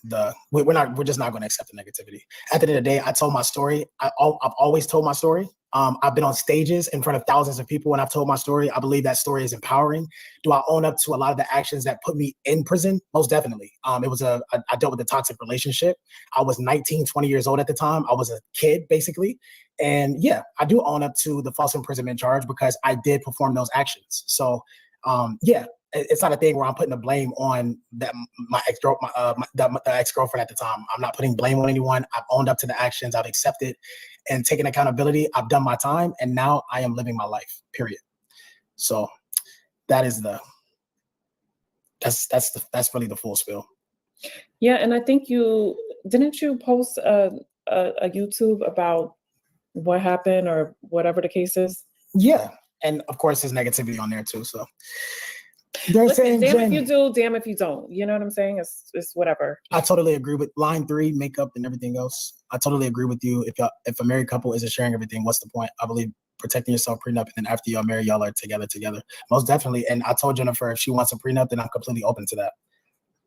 we're just not going to accept the negativity. At the end of the day, I told my story. I've always told my story. I've been on stages in front of thousands of people and I've told my story. I believe that story is empowering. Do I own up to a lot of the actions that put me in prison? Most definitely. I dealt with a toxic relationship. I was 19, 20 years old at the time. I was a kid, basically. And yeah, I do own up to the false imprisonment charge because I did perform those actions. So yeah, it's not a thing where I'm putting the blame on my ex-girlfriend at the time. I'm not putting blame on anyone. I've owned up to the actions. I've accepted and taken accountability. I've done my time, and now I am living my life. Period. So that is that's really the full spill. Yeah, and I think didn't you post a YouTube about what happened or whatever the case is? Yeah, and of course there's negativity on there too. So. Listen, damn if you do, damn if you don't. You know what I'm saying? It's whatever. I totally agree with line 3, makeup and everything else. I totally agree with you. If a married couple isn't sharing everything, what's the point? I believe protecting yourself prenup, and then after y'all marry, y'all are together. Most definitely. And I told Jennifer if she wants a prenup, then I'm completely open to that.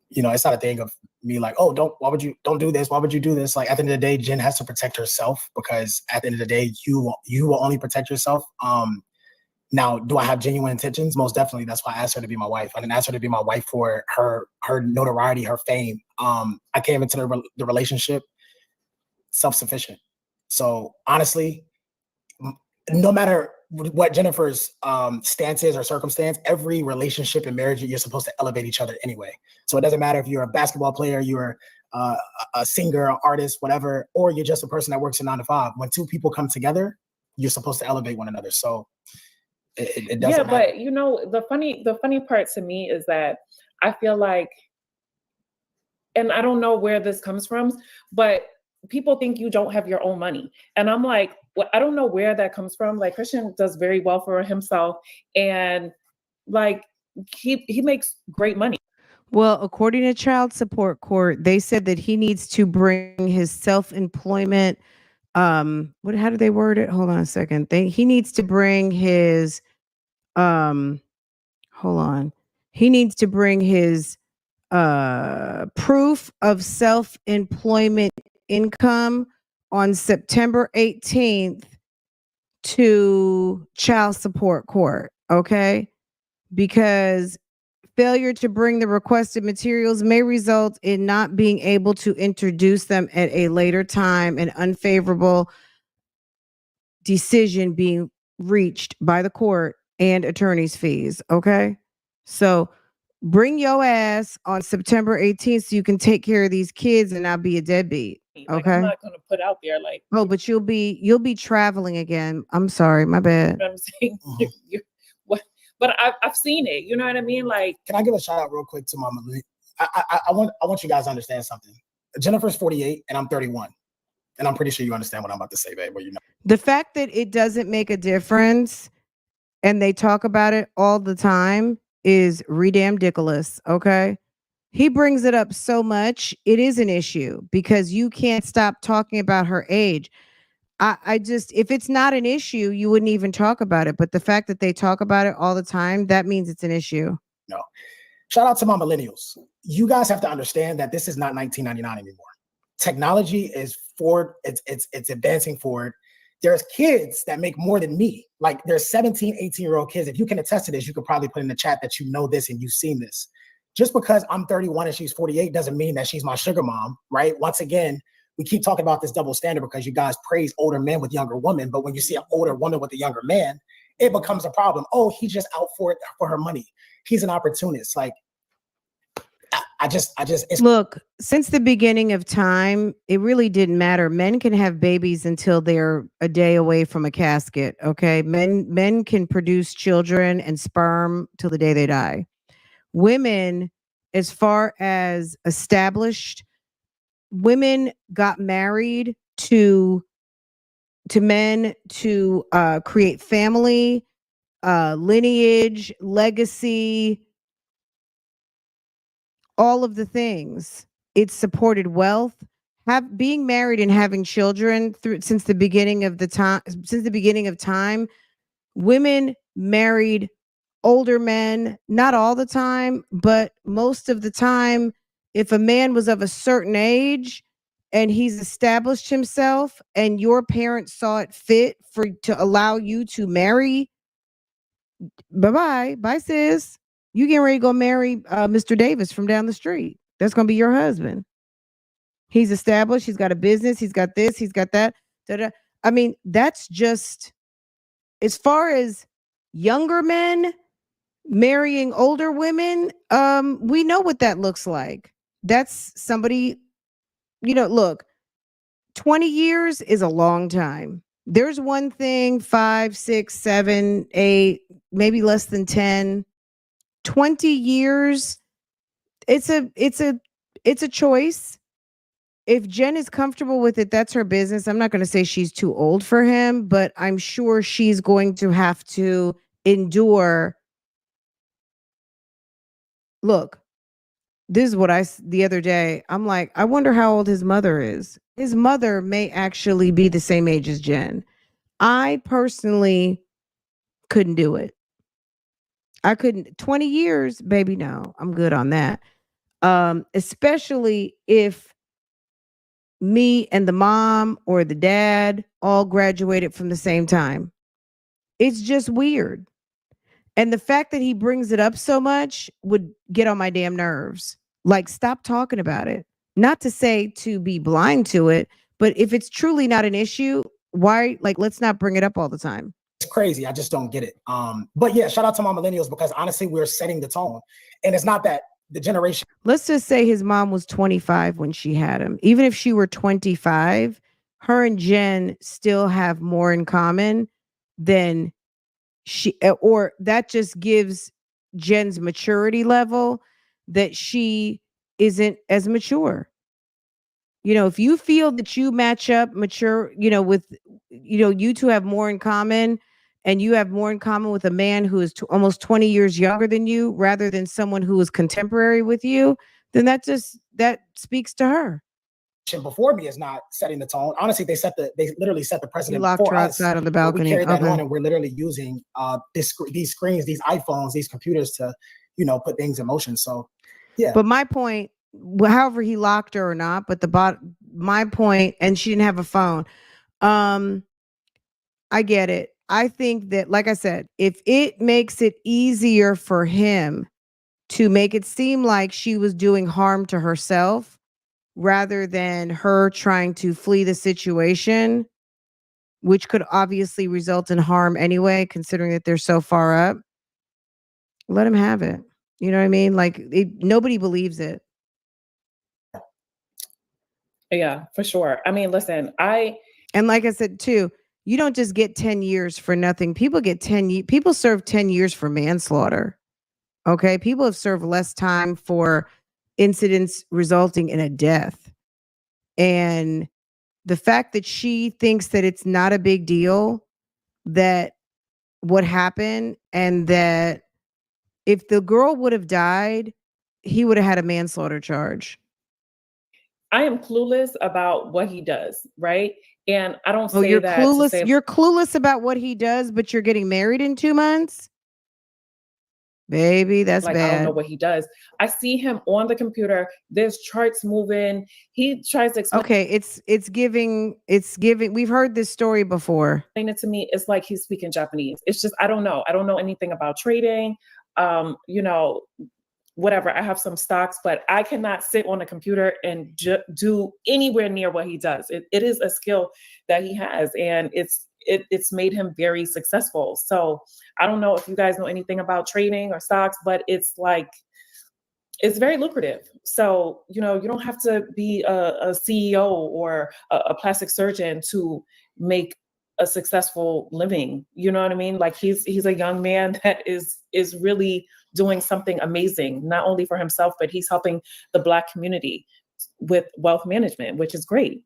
It's not a thing of me like, oh, don't do this? Why would you do this? Like at the end of the day, Jen has to protect herself because at the end of the day, you will only protect yourself. Now, do I have genuine intentions? Most definitely. That's why I asked her to be my wife. I didn't ask her to be my wife for her notoriety, her fame. I came into the relationship self-sufficient. So honestly, no matter what Jennifer's stance is or circumstance, every relationship and marriage, you're supposed to elevate each other anyway. So it doesn't matter if you're a basketball player, you're a singer, an artist, whatever, or you're just a person that works a 9 to 5. When 2 people come together, you're supposed to elevate one another. So it doesn't matter. But the funny part to me is that I feel like, and I don't know where this comes from, but people think you don't have your own money. And I'm like, well, I don't know where that comes from. Like Christian does very well for himself. And like, he makes great money. Well, according to child support court, they said that he needs to bring his self-employment. How do they word it? Hold on a second. He needs to bring his, hold on. He needs to bring his proof of self-employment income on September 18th to child support court. Okay. Because failure to bring the requested materials may result in not being able to introduce them at a later time, and unfavorable decision being reached by the court and attorney's fees. Okay. So bring your ass on September 18th so you can take care of these kids and not be a deadbeat. Like, I'm not going to put out there like, oh, but you'll be traveling again. I'm sorry, my bad. You know what I'm saying? But I've seen it. You know what I mean? Like, can I give a shout out real quick to Mama Lee? I want you guys to understand something. Jennifer's 48 and I'm 31. And I'm pretty sure you understand what I'm about to say, babe. The fact that it doesn't make a difference and they talk about it all the time is ridiculous. Okay. He brings it up so much. It is an issue because you can't stop talking about her age. I just, if it's not an issue, you wouldn't even talk about it. But the fact that they talk about it all the time, that means it's an issue. No. Shout out to my millennials. You guys have to understand that this is not 1999 anymore. Technology is forward. It's advancing forward. There's kids that make more than me. Like there's 17, 18-year-old kids. If you can attest to this, you could probably put in the chat that you know this and you've seen this. Just because I'm 31 and she's 48 doesn't mean that she's my sugar mom, right? Once again, we keep talking about this double standard because you guys praise older men with younger women, but when you see an older woman with a younger man, it becomes a problem. Oh, he's just out for it for her money. He's an opportunist. Like, look, since the beginning of time, it really didn't matter. Men can have babies until they're a day away from a casket. Okay. Men can produce children and sperm till the day they die. Women, as far as established, women got married to men to create family, lineage, legacy, all of the things. It supported wealth. Being married and having children since the beginning of time, women married older men, not all the time, but most of the time. If a man was of a certain age and he's established himself and your parents saw it fit to allow you to marry, bye sis. You getting ready to go marry Mr. Davis from down the street. That's going to be your husband. He's established. He's got a business. He's got this. He's got that. Da-da. I mean, that's just, as far as younger men marrying older women, we know what that looks like. That's somebody, look, 20 years is a long time. There's one thing, 5, 6, 7, 8, maybe less than 10. 20 years, it's a choice. If Jen is comfortable with it, that's her business. I'm not going to say she's too old for him, but I'm sure she's going to have to endure. Look, this is what the other day, I'm like, I wonder how old his mother is. His mother may actually be the same age as Jen. I personally couldn't do it. I couldn't. 20 years, baby, no, I'm good on that. Especially if me and the mom or the dad all graduated from the same time. It's just weird. And the fact that he brings it up so much would get on my damn nerves. Like, stop talking about it. Not to say to be blind to it, but if it's truly not an issue, why, let's not bring it up all the time. It's crazy. I just don't get it. But yeah, shout out to my millennials, because honestly, we're setting the tone. And it's not that the generation. Let's just say his mom was 25 when she had him. Even if she were 25, her and Jen still have more in common than or that just gives Jen's maturity level that she isn't as mature. If you feel that you match up mature, with, you two have more in common, and you have more in common with a man who is almost 20 years younger than you, rather than someone who is contemporary with you, then that speaks to her. Before me is not setting the tone. Honestly, they literally set the precedent. You locked her outside on the balcony. We carried that on, and we're literally using these screens, these iPhones, these computers to, put things in motion. So, yeah. But my point, however he locked her or not, but my point, and she didn't have a phone. I get it. I think that, like I said, if it makes it easier for him to make it seem like she was doing harm to herself rather than her trying to flee the situation, which could obviously result in harm anyway, considering that they're so far up, let him have it. You know what I mean? Nobody believes it. Yeah, for sure. I mean, listen, and like I said too, you don't just get 10 years for nothing. People serve 10 years for manslaughter. Okay. People have served less time for incidents resulting in a death. And the fact that she thinks that it's not a big deal, that what happened, and that if the girl would have died, he would have had a manslaughter charge. I am clueless about what he does, right? And I don't say you're that clueless. You're clueless about what he does, but you're getting married in 2 months? Baby, that's like, bad. I don't know what he does. I see him on the computer. There's charts moving. He tries to explain. Okay, it's giving. We've heard this story before. It to me, it's like he's speaking Japanese. It's just, I don't know. I don't know anything about trading. You know, whatever. I have some stocks, but I cannot sit on a computer and do anywhere near what he does. It is a skill that he has, and it's made him very successful. So I don't know if you guys know anything about trading or stocks, but it's like, it's very lucrative. So, you know, you don't have to be a CEO or a plastic surgeon to make a successful living. You know what I mean? Like he's a young man that is really doing something amazing, not only for himself, but he's helping the Black community with wealth management, which is great.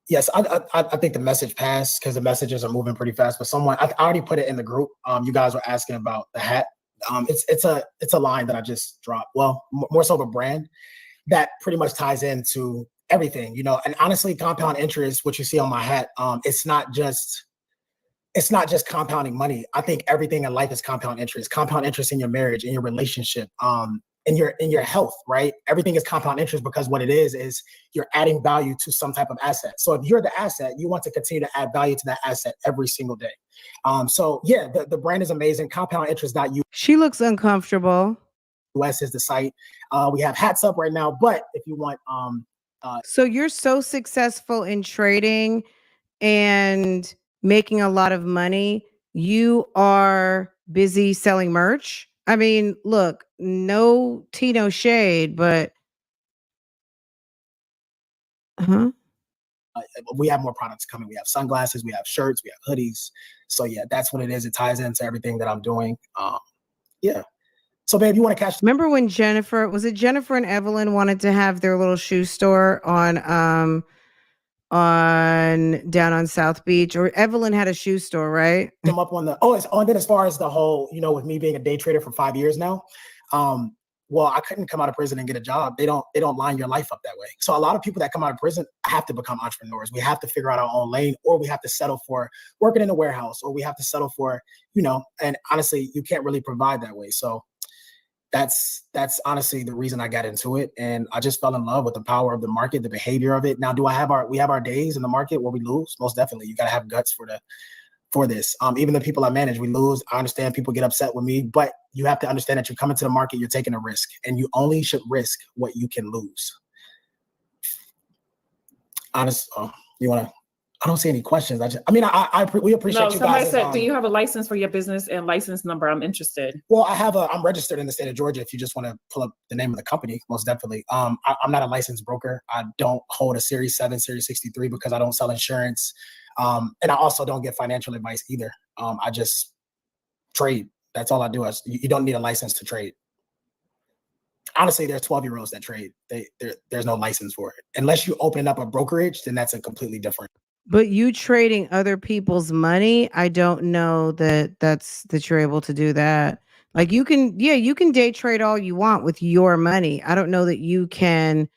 Yes, I think the message passed because the messages are moving pretty fast. But I already put it in the group. You guys were asking about the hat. It's a line that I just dropped. Well, more so of a brand that pretty much ties into everything, you know. And honestly, compound interest, what you see on my hat, it's not just compounding money. I think everything in life is compound interest in your marriage, in your relationship, in your health, right? Everything is compound interest because what it is you're adding value to some type of asset. So if you're the asset, you want to continue to add value to that asset every single day. So yeah, the brand is amazing. Compoundinterest.us. She looks uncomfortable. US is the site. We have hats up right now, but if you want, so you're so successful in trading and making a lot of money, you are busy selling merch. I mean, look, no tea, no shade, but we have more products coming. We have sunglasses, we have shirts, we have hoodies. So yeah, that's what it is. It ties into everything that I'm doing. Yeah. So babe, you want to catch? Remember when Jennifer and Evelyn wanted to have their little shoe store on down on South Beach, or Evelyn had a shoe store, right? Them up on it's on it as far as the whole, you know, with me being a day trader for 5 years now. Well, I couldn't come out of prison and get a job. They don't line your life up that way. So a lot of people that come out of prison have to become entrepreneurs. We have to figure out our own lane, or we have to settle for working in a warehouse, or we have to settle for, you know, and honestly, you can't really provide that way. So that's honestly the reason I got into it. And I just fell in love with the power of the market, the behavior of it. Now, we have our days in the market where we lose? Most definitely. You got to have guts for this. Even the people I manage, we lose. I understand people get upset with me, but you have to understand that you're coming to the market, you're taking a risk, and you only should risk what you can lose. I don't see any questions. We appreciate you guys. Somebody said, do you have a license for your business and license number? I'm interested. Well, I'm registered in the state of Georgia. If you just want to pull up the name of the company, most definitely. I'm not a licensed broker. I don't hold a Series 7, Series 63 because I don't sell insurance. And I also don't get financial advice either. I just trade. That's all I do. You don't need a license to trade. Honestly, there's 12-year-olds that trade. There's no license for it. Unless you open up a brokerage, then that's a completely different. But you trading other people's money, I don't know that you're able to do that. Like you can day trade all you want with your money. I don't know that you can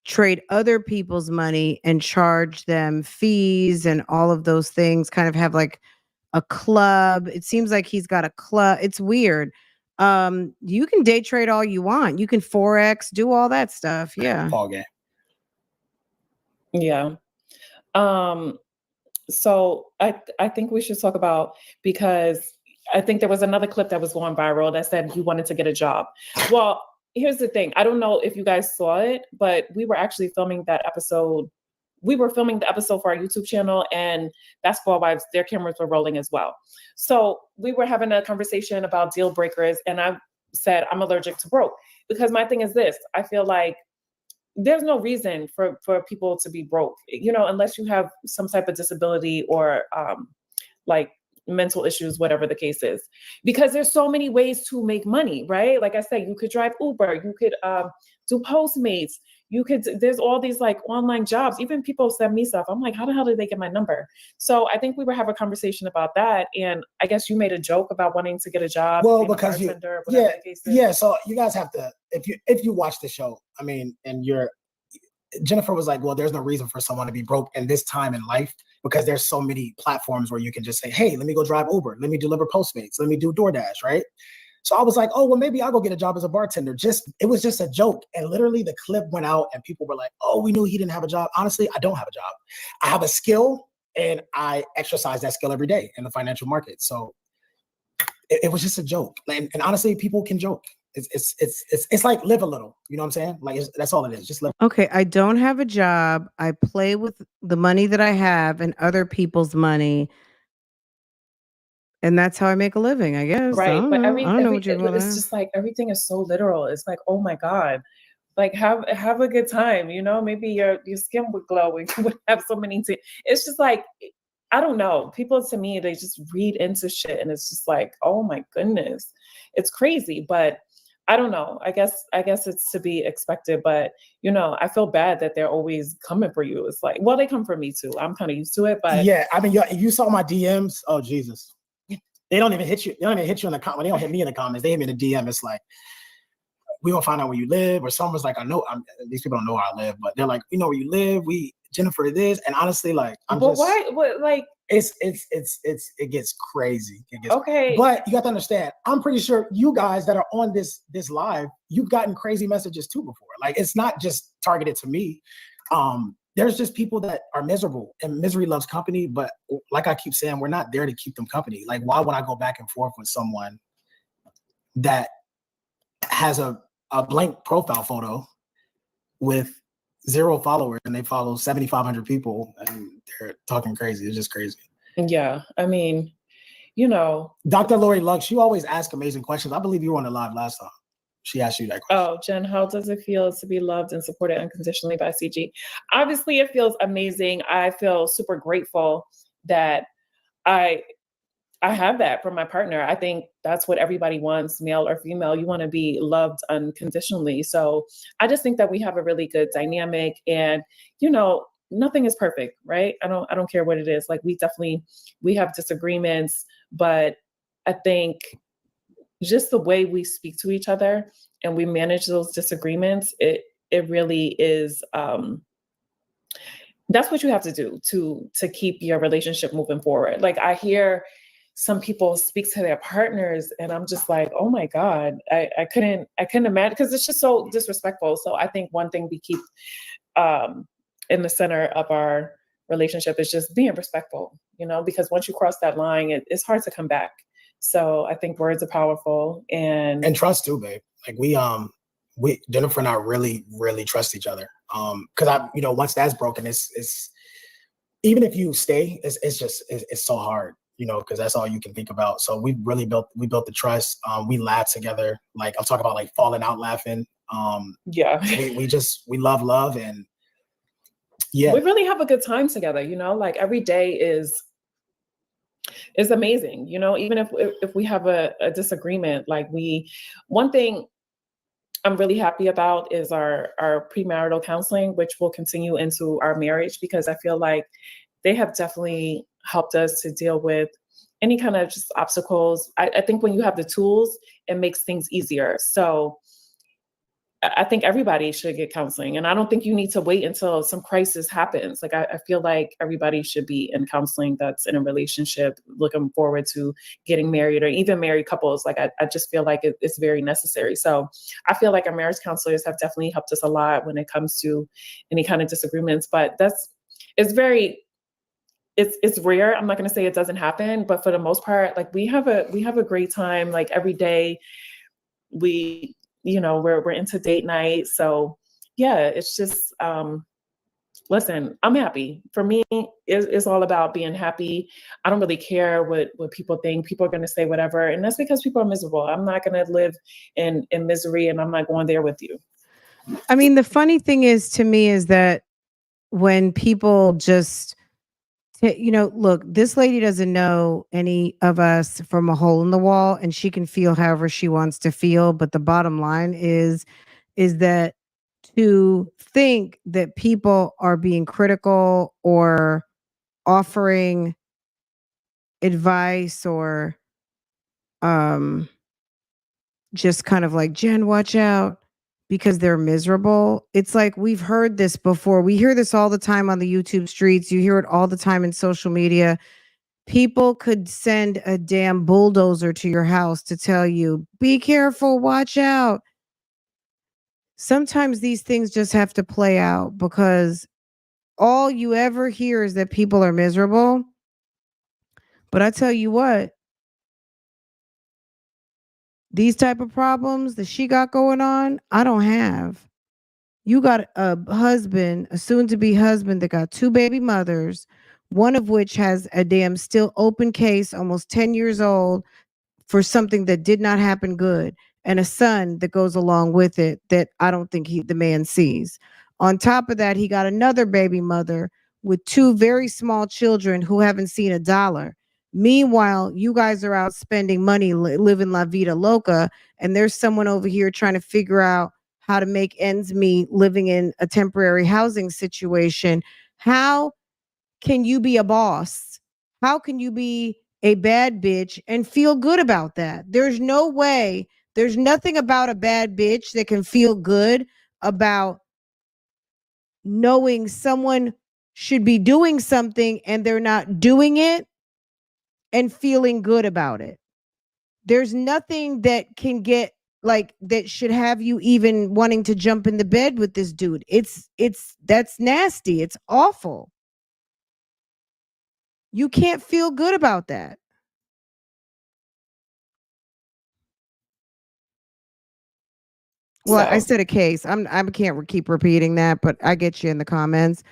trade other people's money and charge them fees and all of those things, kind of have like a club. It seems like he's got a club. It's weird. You can day trade all you want. You can Forex, do all that stuff. Yeah. Ball game. Yeah. So I think we should talk about, because I think there was another clip that was going viral that said he wanted to get a job. Well, here's the thing. I don't know if you guys saw it, but we were actually filming that episode. We were filming the episode for our YouTube channel, and Basketball Wives, their cameras were rolling as well. So we were having a conversation about deal breakers, and I said, I'm allergic to broke, because my thing is this. I feel like there's no reason for people to be broke, you know, unless you have some type of disability or like mental issues, whatever the case is, because there's so many ways to make money, right? Like I said, you could drive Uber, you could do Postmates, there's all these like online jobs. Even people send me stuff. I'm like, how the hell did they get my number? So I think we were having a conversation about that. And I guess you made a joke about wanting to get a job. Well, because so you guys have to, if you watch the show, I mean, and Jennifer was like, well, there's no reason for someone to be broke in this time in life, because there's so many platforms where you can just say, hey, let me go drive Uber. Let me deliver Postmates. Let me do DoorDash, right? So I was like, oh, well, maybe I'll go get a job as a bartender. It was just a joke. And literally the clip went out and people were like, oh, we knew he didn't have a job. Honestly, I don't have a job. I have a skill and I exercise that skill every day in the financial market. So it was just a joke. And honestly, people can joke. It's like live a little, you know what I'm saying? Like that's all it is. Just live. Okay, I don't have a job. I play with the money that I have and other people's money, and that's how I make a living, I guess. I Right. don't But know. I don't know what you're going it's just like everything is so literal. It's like, oh my God. Like have a good time, you know, maybe your skin would glow and you would have so many it's just like I don't know. People to me, they just read into shit and it's just like, oh my goodness. It's crazy. But I don't know. I guess it's to be expected, but you know, I feel bad that they're always coming for you. It's like, well, they come for me too. I'm kind of used to it, but yeah, I mean, you saw my DMs. Oh Jesus, they don't even hit you. They don't even hit you in the comment. They don't hit me in the comments. They hit me in the DM. It's like, we gonna find out where you live, or someone's like, these people don't know where I live, but they're like, we know where you live. Jennifer this, and honestly, like, why? What like? It gets crazy. Okay. But you got to understand, I'm pretty sure you guys that are on this live, you've gotten crazy messages too before. Like, it's not just targeted to me. There's just people that are miserable, and misery loves company. But like I keep saying, we're not there to keep them company. Like, why would I go back and forth with someone that has a blank profile photo with 0 followers and they follow 7,500 people and they're talking crazy? It's just crazy. Yeah. I mean, you know, Dr. Lori Lux, you always ask amazing questions. I believe you were on the live last time. She asked you that question. Oh, Jen, how does it feel to be loved and supported unconditionally by CG? Obviously, it feels amazing. I feel super grateful that I have that from my partner. I think that's what everybody wants, male or female. You want to be loved unconditionally. So I just think that we have a really good dynamic, and you know, nothing is perfect, right? I don't care what it is. Like we have disagreements, but I think just the way we speak to each other and we manage those disagreements, it really is that's what you have to do to keep your relationship moving forward. Like I hear some people speak to their partners and I'm just like, oh my God, I couldn't imagine, because it's just so disrespectful. So I think one thing we keep in the center of our relationship is just being respectful, you know, because once you cross that line, it's hard to come back. So I think words are powerful, and trust too, babe. Like we Jennifer and I really, really trust each other. Because once that's broken, it's even if you stay, it's so hard, you know, because that's all you can think about. So we built the trust. We laugh together. Like I'm talking about like falling out laughing. Yeah. we love, and yeah, we really have a good time together, you know, like every day is amazing, you know, even if we have a disagreement. Like one thing I'm really happy about is our premarital counseling, which will continue into our marriage, because I feel like they have definitely helped us to deal with any kind of just obstacles. I think when you have the tools, it makes things easier. So I think everybody should get counseling. And I don't think you need to wait until some crisis happens. Like I feel like everybody should be in counseling that's in a relationship, looking forward to getting married, or even married couples. Like I just feel like it's very necessary. So I feel like our marriage counselors have definitely helped us a lot when it comes to any kind of disagreements. But it's rare. I'm not going to say it doesn't happen, but for the most part, like we have a great time. Like every day we're into date night. So yeah, it's just, listen, I'm happy. For me, it's all about being happy. I don't really care what people think. People are going to say whatever. And that's because people are miserable. I'm not going to live in misery, and I'm not going there with you. I mean, the funny thing is to me is that when people just, look, this lady doesn't know any of us from a hole in the wall, and she can feel however she wants to feel. But the bottom line is that to think that people are being critical or offering advice or just kind of like, Jen, watch out, because they're miserable. It's like, we've heard this before. We hear this all the time on the YouTube streets. You hear it all the time in social media. People could send a damn bulldozer to your house to tell you, be careful, watch out. Sometimes these things just have to play out because all you ever hear is that people are miserable. But I tell you what, these type of problems that she got going on, I don't have. You got a husband, a soon to be husband that got two baby mothers, one of which has a damn still open case, almost 10 years old, for something that did not happen good, and a son that goes along with it that I don't think the man sees. On top of that, he got another baby mother with two very small children who haven't seen a dollar. Meanwhile, you guys are out spending money living la vida loca, and there's someone over here trying to figure out how to make ends meet living in a temporary housing situation. How can you be a boss? How can you be a bad bitch and feel good about that? There's no way. There's nothing about a bad bitch that can feel good about knowing someone should be doing something and they're not doing it and feeling good about it. There's nothing that can get like that should have you even wanting to jump in the bed with this dude. That's nasty. It's awful. You can't feel good about that. Well, I said a case. I can't keep repeating that, but I get you in the comments.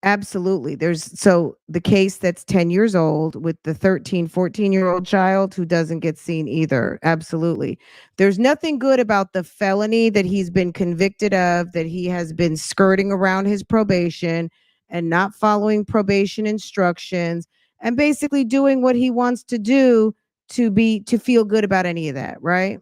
Absolutely. So the case that's 10 years old with the 13, 14-year-old child who doesn't get seen either. Absolutely. There's nothing good about the felony that he's been convicted of, that he has been skirting around his probation and not following probation instructions and basically doing what he wants to do to feel good about any of that, right?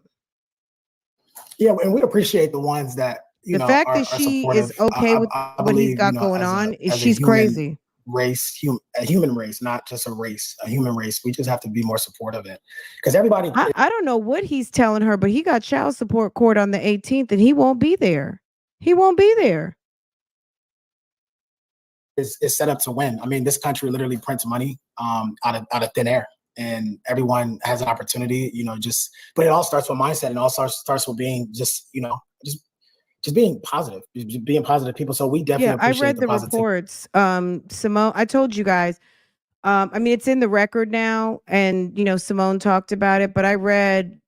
Yeah, and we appreciate the ones that the fact that she is okay with what he's got going on is she's crazy. A human race, not just a race, a human race. We just have to be more supportive of it because everybody. I don't know what he's telling her, but he got child support court on the 18th, and he won't be there. He won't be there. Is set up to win. I mean, this country literally prints money out of thin air. And everyone has an opportunity, but it all starts with mindset, and all starts with being just being positive, just being positive people. So we definitely appreciate I read the reports. Simone, I told you guys, I mean, it's in the record now, and Simone talked about it, but I read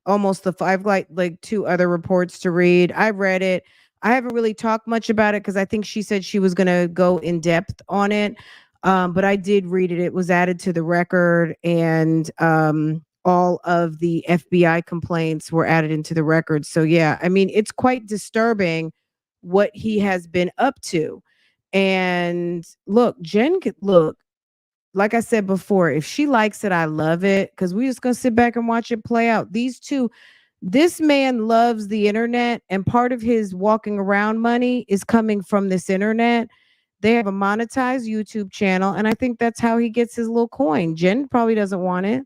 almost I've like two other reports to read. I read it. I haven't really talked much about it because I think she said she was going to go in depth on it. But I did read it. It was added to the record, and all of the FBI complaints were added into the record. So yeah, I mean, it's quite disturbing what he has been up to. And look, like I said before, if she likes it, I love it, because we're just gonna sit back and watch it play out. This man loves the internet, and part of his walking around money is coming from this internet. They have a monetized YouTube channel, and I think that's how he gets his little coin. Jen probably doesn't want it.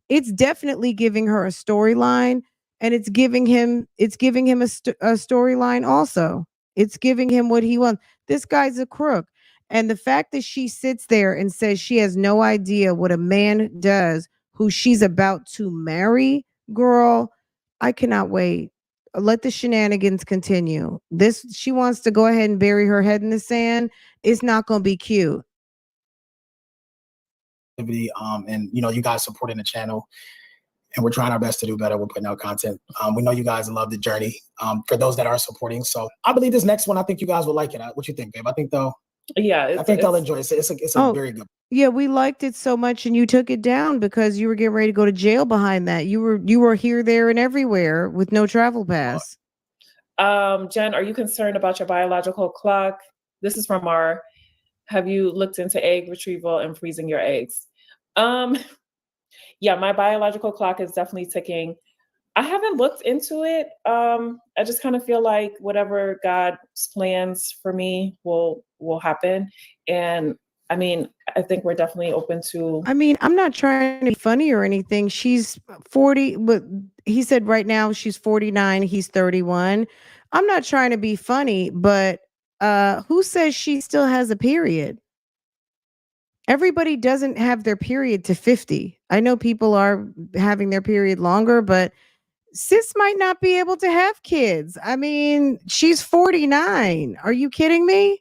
It's definitely giving her a storyline, and it's giving him a storyline also. It's giving him what he wants. This guy's a crook. And the fact that she sits there and says she has no idea what a man does who she's about to marry, girl, I cannot wait. Let the shenanigans continue. She wants to go ahead and bury her head in the sand. It's not going to be cute. And you guys supporting the channel, and we're trying our best to do better. We're putting out content. We know you guys love the journey. For those that are supporting, so I believe this next one, I think you guys will like it. What you think, babe? I think they'll enjoy it. It's a very good. Yeah, we liked it so much, and you took it down because you were getting ready to go to jail behind that. You were here, there, and everywhere with no travel pass. Jen, are you concerned about your biological clock? This is from our. Have you looked into egg retrieval and freezing your eggs? Yeah, my biological clock is definitely ticking. I haven't looked into it. I just kind of feel like whatever God's plans for me will happen. And I mean, I think we're definitely open to. I mean, I'm not trying to be funny or anything. She's 40, but he said right now she's 49, he's 31. I'm not trying to be funny, but who says she still has a period? Everybody doesn't have their period to 50. I know people are having their period longer, but sis might not be able to have kids. I mean, she's 49. Are you kidding me?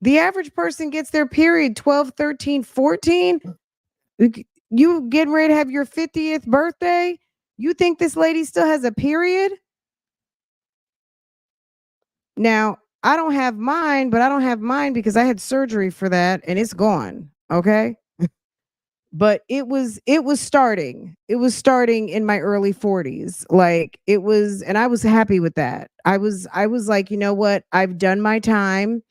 The average person gets their period 12, 13, 14. You getting ready to have your 50th birthday? You think this lady still has a period? Now, I don't have mine, but I don't have mine because I had surgery for that and it's gone. Okay. But it was starting. It was starting in my early 40s. Like it was, and I was happy with that. I was like, you know what? I've done my time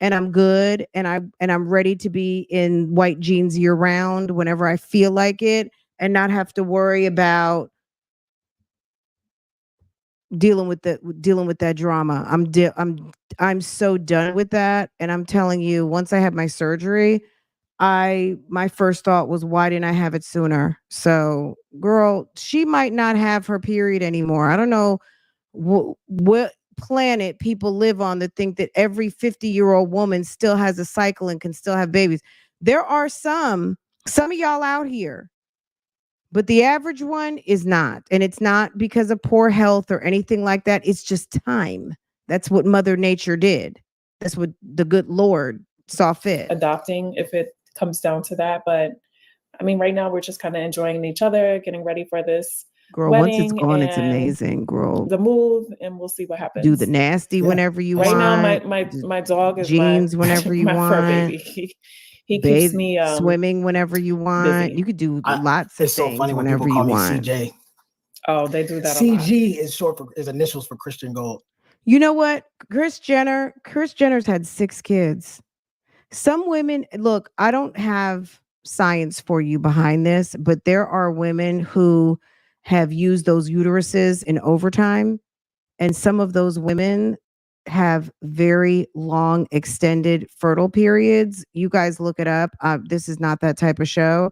and I'm good and I'm ready to be in white jeans year round whenever I feel like it and not have to worry about dealing with that drama. I'm so done with that. And I'm telling you, once I had my surgery, my first thought was, why didn't I have it sooner? So, girl, she might not have her period anymore. I don't know what planet people live on that think that every 50-year-old woman still has a cycle and can still have babies. There are some of y'all out here, but the average one is not. And it's not because of poor health or anything like that. It's just time. That's what Mother Nature did. That's what the good Lord saw fit. Adopting, if it comes down to that. But I mean, right now we're just kind of enjoying each other, getting ready for this girl. wedding. Once it's gone, it's amazing, girl. The move, and we'll see what happens. Do the nasty whenever you want. Right now, my dog is jeans whenever you my want. Fur baby. He keeps me swimming whenever you want. busy. You could do lots of it's so things funny when whenever people call you me want. CJ. Oh, they do that. CG is short for initials for Christian Gold. You know what? Kris Jenner's had 6 kids. Some women, look, I don't have science for you behind this, but there are women who have used those uteruses in overtime. And some of those women have very long, extended fertile periods. You guys look it up. This is not that type of show,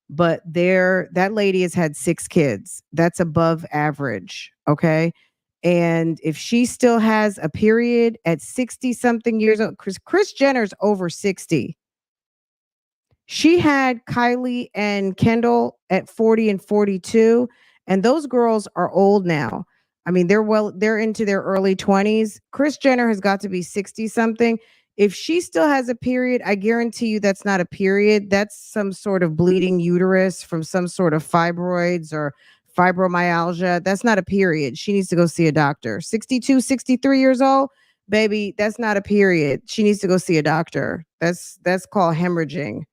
but that lady has had 6 kids. That's above average. Okay. And if she still has a period at 60 something years old, Kris Jenner's over 60. She had Kylie and Kendall at 40 and 42. And those girls are old now. I mean, they're into their early 20s. Kris Jenner has got to be 60 something. If she still has a period, I guarantee you that's not a period. That's some sort of bleeding uterus from some sort of fibroids or fibromyalgia. That's not a period. She needs to go see a doctor. 62, 63 years old, baby, that's not a period. She needs to go see a doctor. That's called hemorrhaging.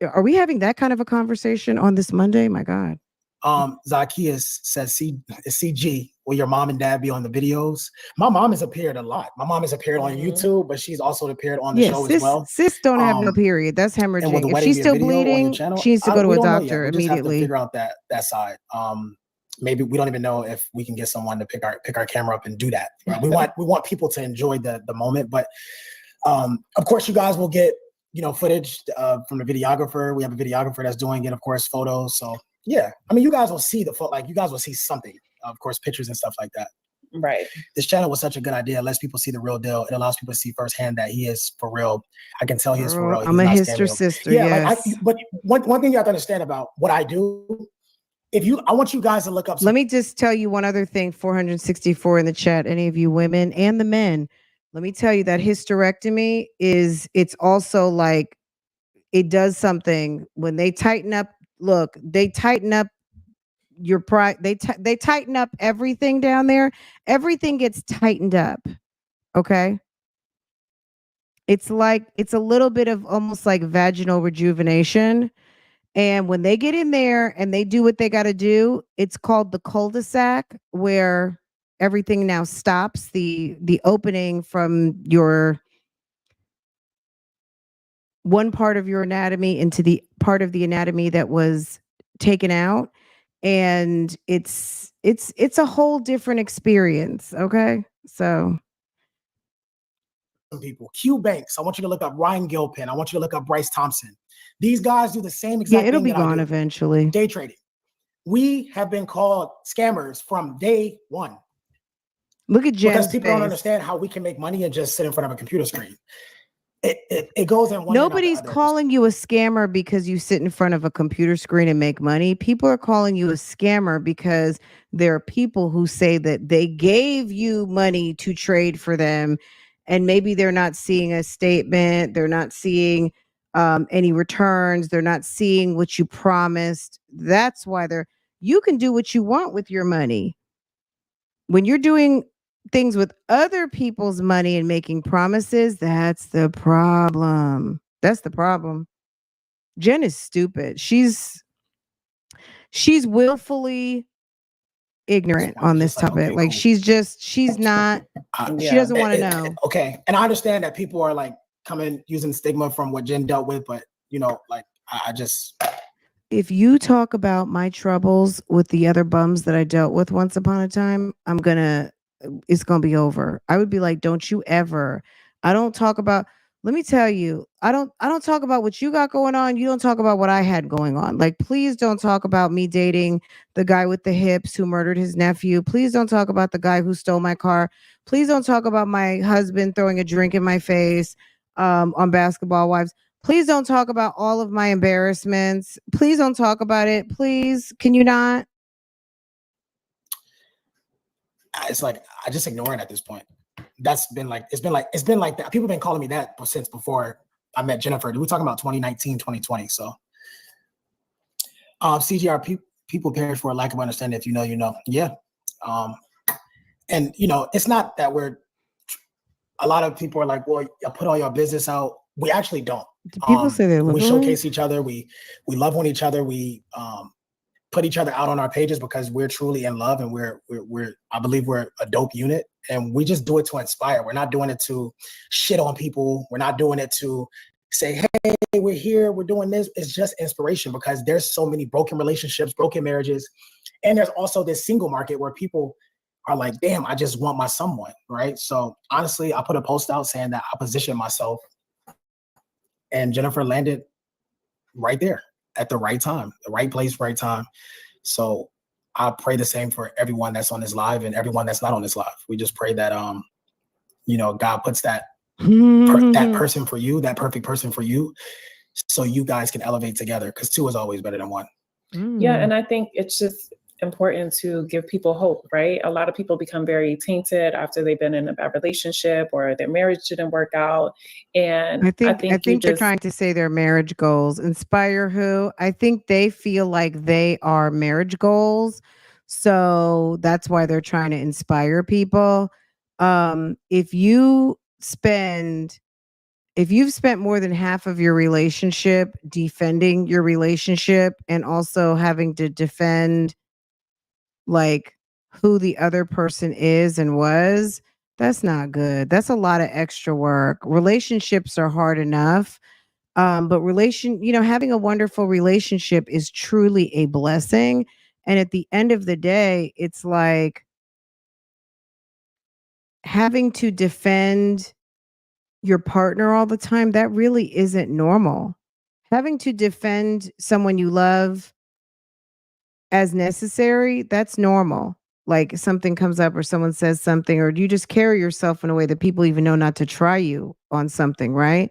Are we having that kind of a conversation on this Monday? My God. Zacchaeus says, CG, will your mom and dad be on the videos? My mom has appeared a lot. My mom has appeared on YouTube, but she's also appeared on the show as well. Sis don't have no period. That's hemorrhaging. If she's still bleeding, she needs to go to a doctor immediately. Just have to figure out that side. Maybe we don't even know if we can get someone to pick our camera up and do that. Right? We want people to enjoy the moment, but of course you guys will get footage from the videographer. We have a videographer that's doing it, of course, photos. So yeah, I mean, you guys will see you guys will see something, of course, pictures and stuff like that. Right. This channel was such a good idea. It lets people see the real deal. It allows people to see firsthand that he is for real. I can tell he is for real. I'm a hister sister. Yeah, yes. but one thing you have to understand about what I do, I want you guys to look up. Let me just tell you one other thing. 464 in the chat. Any of you women and the men, let me tell you that hysterectomy it's also like it does something when they tighten up. Look, they tighten up your pride. They tighten up everything down there. Everything gets tightened up. Okay. It's a little bit of almost like vaginal rejuvenation. And when they get in there and they do what they got to do, it's called the cul-de-sac, where everything now stops, the opening from your one part of your anatomy into the part of the anatomy that was taken out. And it's a whole different experience. Okay. So people, Q Banks, I want you to look up Ryan Gilpin. I want you to look up Bryce Thompson. These guys do the same exact thing. It'll be gone eventually. Day trading. We have been called scammers from day one. Look at Jen's because people don't face. understand how we can make money and just sit in front of a computer screen. It goes in one. Nobody's calling you a scammer because you sit in front of a computer screen and make money. People are calling you a scammer because there are people who say that they gave you money to trade for them, and maybe they're not seeing a statement, they're not seeing any returns, they're not seeing what you promised. That's why you can do what you want with your money. When you're doing things with other people's money and making promises, that's the problem. That's the problem. Jen is stupid. She's willfully ignorant on this topic. Okay, like, cool. She's not, she doesn't want to know. Okay. And I understand that people are like coming using stigma from what Jen dealt with, but you know, like I just. If you talk about my troubles with the other bums that I dealt with once upon a time, it's gonna be over. I would be like, don't you ever. I don't talk about, let me tell you, I don't talk about what you got going on. You don't talk about what I had going on. Like, please don't talk about me dating the guy with the hips who murdered his nephew. Please don't talk about the guy who stole my car. Please don't talk about my husband throwing a drink in my face on Basketball Wives. Please don't talk about all of my embarrassments. Please don't talk about it. Please, can you not? It's like I just ignore it at this point. It's been like that. People have been calling me that since before I met Jennifer. We're talking about 2019, 2020. So CGR, people perish for a lack of understanding. If you know, you know. Yeah. And you know, it's not that a lot of people are like, well, you put all your business out. We actually don't. People say they we showcase each other. We love on each other. We put each other out on our pages because we're truly in love, and we're I believe we're a dope unit, and we just do it to inspire. We're not doing it to shit on people. We're not doing it to say, hey, we're here, we're doing this. It's just inspiration because there's so many broken relationships, broken marriages, and there's also this single market where people are like, damn, I just want my someone, right? So honestly, I put a post out saying that I positioned myself, and Jennifer landed right there at the right time, the right place, right time. So I pray the same for everyone that's on this live and everyone that's not on this live. We just pray that, you know, God puts that that person for you, that perfect person for you, so you guys can elevate together, because two is always better than one. Yeah, and I think it's just important to give people hope, right? A lot of people become very tainted after they've been in a bad relationship or their marriage didn't work out. And I think they're trying to say their marriage goals. Inspire who? I think they feel like they are marriage goals. So that's why they're trying to inspire people. If you've spent more than half of your relationship defending your relationship and also having to defend like who the other person is and was, that's not good. That's a lot of extra work. Relationships are hard enough. But having a wonderful relationship is truly a blessing. And at the end of the day, it's like having to defend your partner all the time. That really isn't normal. Having to defend someone you love as necessary, that's normal. Like, something comes up or someone says something, or you just carry yourself in a way that people even know not to try you on something, right?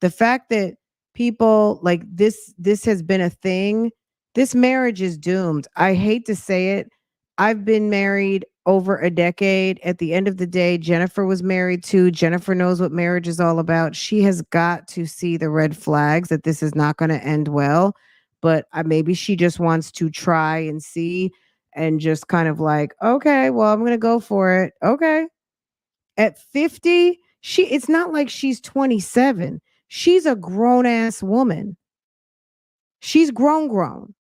The fact that people like this has been a thing, this marriage is doomed. I hate to say it. I've been married over a decade. At the end of the day, Jennifer was married too. Jennifer knows what marriage is all about. She has got to see the red flags that this is not going to end well. But maybe she just wants to try and see and just kind of like, okay, well, I'm going to go for it. Okay. At 50, it's not like she's 27. She's a grown ass woman. She's grown.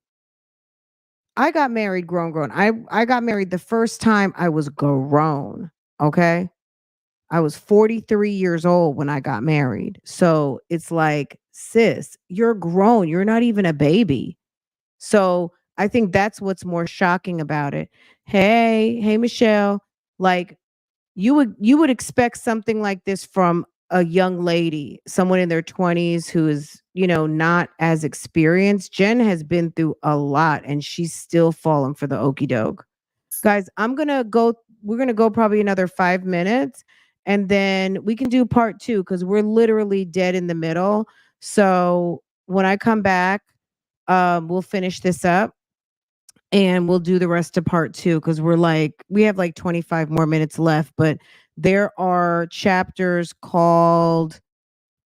I got married grown. I got married the first time I was grown. Okay. I was 43 years old when I got married. So it's like, sis, you're grown. You're not even a baby. So I think that's what's more shocking about it. Hey, Michelle, like you would expect something like this from a young lady, someone in their 20s who is, not as experienced. Jen has been through a lot and she's still falling for the okey doke. Guys, I'm going to go we're gonna go probably another 5 minutes, and then we can do part two because we're literally dead in the middle. So when I come back, we'll finish this up and we'll do the rest of part two because we have like 25 more minutes left, but there are chapters called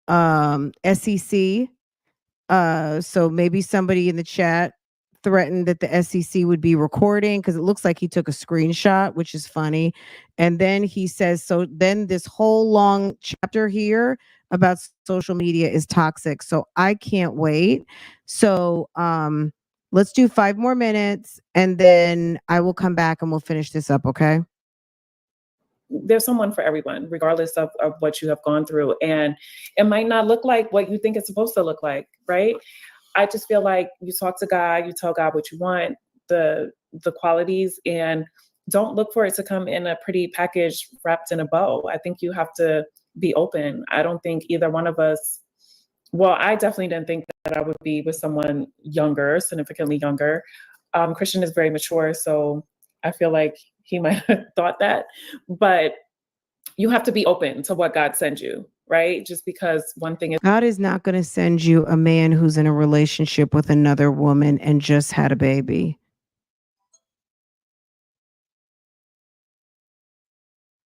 SEC. So maybe somebody in the chat threatened that the SEC would be recording because it looks like he took a screenshot, which is funny. And then he says, so then this whole long chapter here about social media is toxic. So I can't wait. So let's do 5 more minutes and then I will come back and we'll finish this up, okay? There's someone for everyone, regardless of what you have gone through. And it might not look like what you think it's supposed to look like, right? I just feel like you talk to God, you tell God what you want, the qualities, and don't look for it to come in a pretty package wrapped in a bow. I think you have to be open. I don't think either one of us, well, I definitely didn't think that I would be with someone younger, significantly younger. Christian is very mature, so I feel like he might have thought that, but you have to be open to what God sends you, right? Just because one thing is, God is not going to send you a man who's in a relationship with another woman and just had a baby.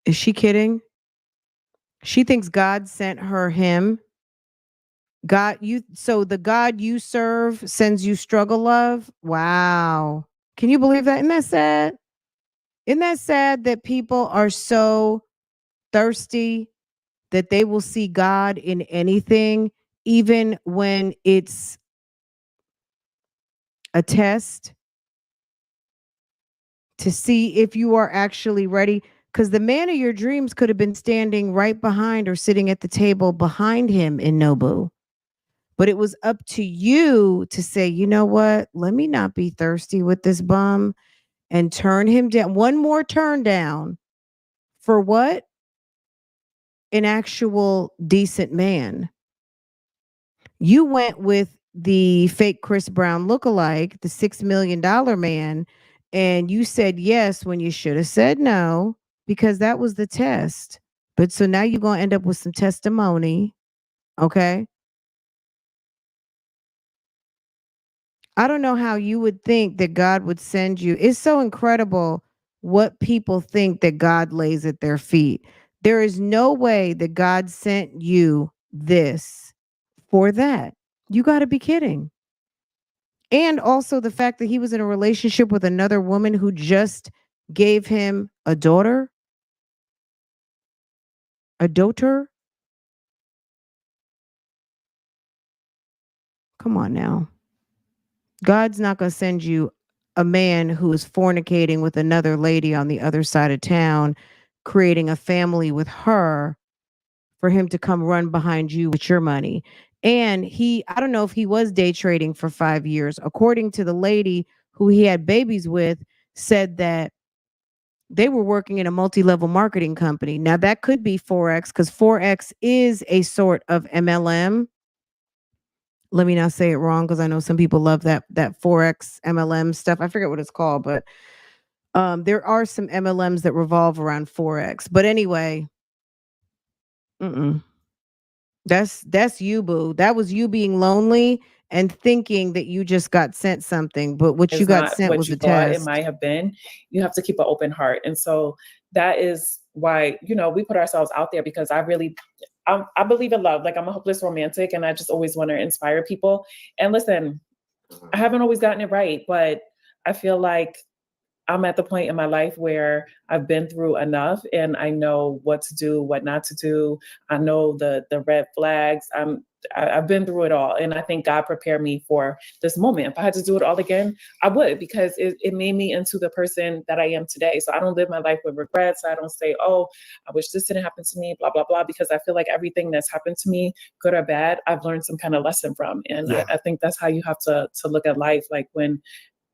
Is she kidding? She thinks God sent her him. So the God you serve sends you struggle love? Wow. Can you believe that? Isn't that sad? Isn't that sad that people are so thirsty that they will see God in anything, even when it's a test to see if you are actually ready? Because the man of your dreams could have been standing right behind or sitting at the table behind him in Nobu. But it was up to you to say, you know what? Let me not be thirsty with this bum and turn him down. One more turn down for what? An actual decent man. You went with the fake Chris Brown lookalike, the $6 million man, and you said yes when you should have said no because that was the test. But so now you're going to end up with some testimony. Okay. I don't know how you would think that God would send you. It's so incredible what people think that God lays at their feet. There is no way that God sent you this for that. You got to be kidding. And also the fact that he was in a relationship with another woman who just gave him a daughter, a daughter. Come on now. God's not going to send you a man who is fornicating with another lady on the other side of town, creating a family with her for him to come run behind you with your money. And I don't know if he was day trading for 5 years. According to the lady who he had babies with, said that they were working in a multi-level marketing company. Now that could be Forex because Forex is a sort of MLM. Let me not say it wrong because I know some people love that Forex MLM stuff. I forget what it's called, but there are some MLMs that revolve around Forex. But anyway, that's you, boo. That was you being lonely and thinking that you just got sent something, but what you got sent was a test. It might have been. You have to keep an open heart, and so that is why we put ourselves out there because I believe in love. Like I'm a hopeless romantic, and I just always want to inspire people. And listen, I haven't always gotten it right, but I feel like I'm at the point in my life where I've been through enough and I know what to do, what not to do. I know the red flags. I've been through it all. And I think God prepared me for this moment. If I had to do it all again, I would, because it made me into the person that I am today. So I don't live my life with regrets. I don't say, oh, I wish this didn't happen to me, blah, blah, blah, because I feel like everything that's happened to me, good or bad, I've learned some kind of lesson from. And I think that's how you have to look at life. Like when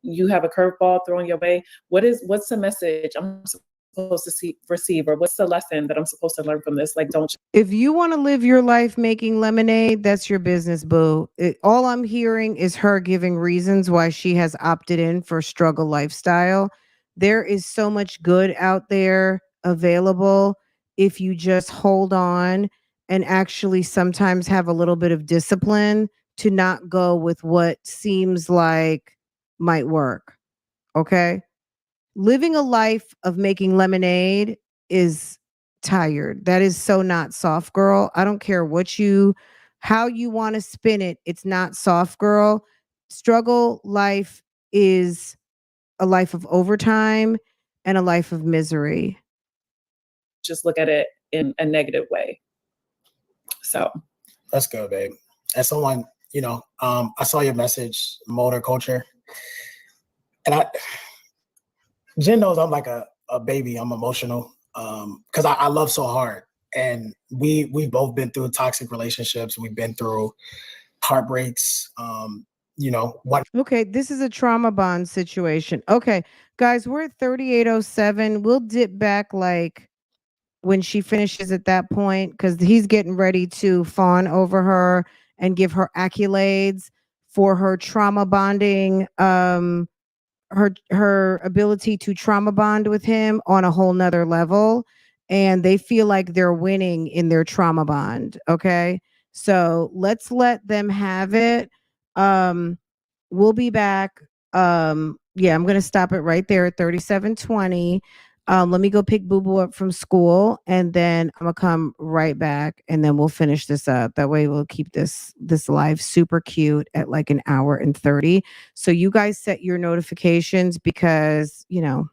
you have a curveball thrown your way, what's the message I'm supposed to receive, or what's the lesson that I'm supposed to learn from this? Like, if you want to live your life making lemonade, that's your business, boo. All I'm hearing is her giving reasons why she has opted in for struggle lifestyle. There is so much good out there available if you just hold on and actually sometimes have a little bit of discipline to not go with what seems like might work. Okay. Living a life of making lemonade is tired. That is so not soft girl. I don't care how you want to spin it. It's not soft girl. Struggle life is a life of overtime and a life of misery. Just look at it in a negative way. So that's good, babe. As someone, I saw your message, motor culture. And Jen knows I'm like a baby. I'm emotional because I love so hard. And we've both been through toxic relationships. We've been through heartbreaks. Okay, this is a trauma bond situation. Okay, guys, we're at 3807. We'll dip back like when she finishes at that point because he's getting ready to fawn over her and give her accolades for her trauma bonding, her ability to trauma bond with him on a whole nother level. And they feel like they're winning in their trauma bond. Okay. So let's let them have it. We'll be back. Yeah, I'm gonna stop it right there at 3720. Let me go pick Boo Boo up from school, and then I'm gonna come right back, and then we'll finish this up. That way, we'll keep this live super cute at like an hour and 30. So you guys set your notifications because you know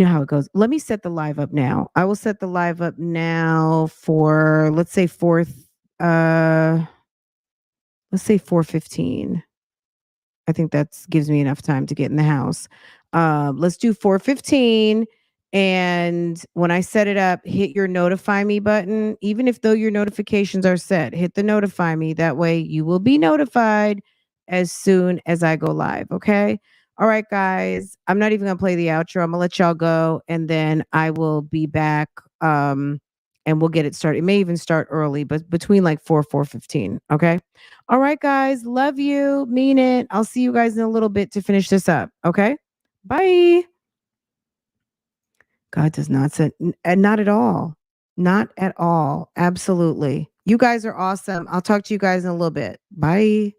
how it goes. Let me set the live up now. I will set the live up now for let's say 4:15. I think that gives me enough time to get in the house. Let's do 4:15. And when I set it up, hit your notify me button. Even if though your notifications are set, hit the notify me. That way you will be notified as soon as I go live. Okay. All right, guys. I'm not even going to play the outro. I'm going to let y'all go. And then I will be back. And we'll get it started. It may even start early, but between like 4:15. Okay. All right, guys. Love you. Mean it. I'll see you guys in a little bit to finish this up. Okay. Bye. God does not send, and not at all. Not at all. Absolutely. You guys are awesome. I'll talk to you guys in a little bit. Bye.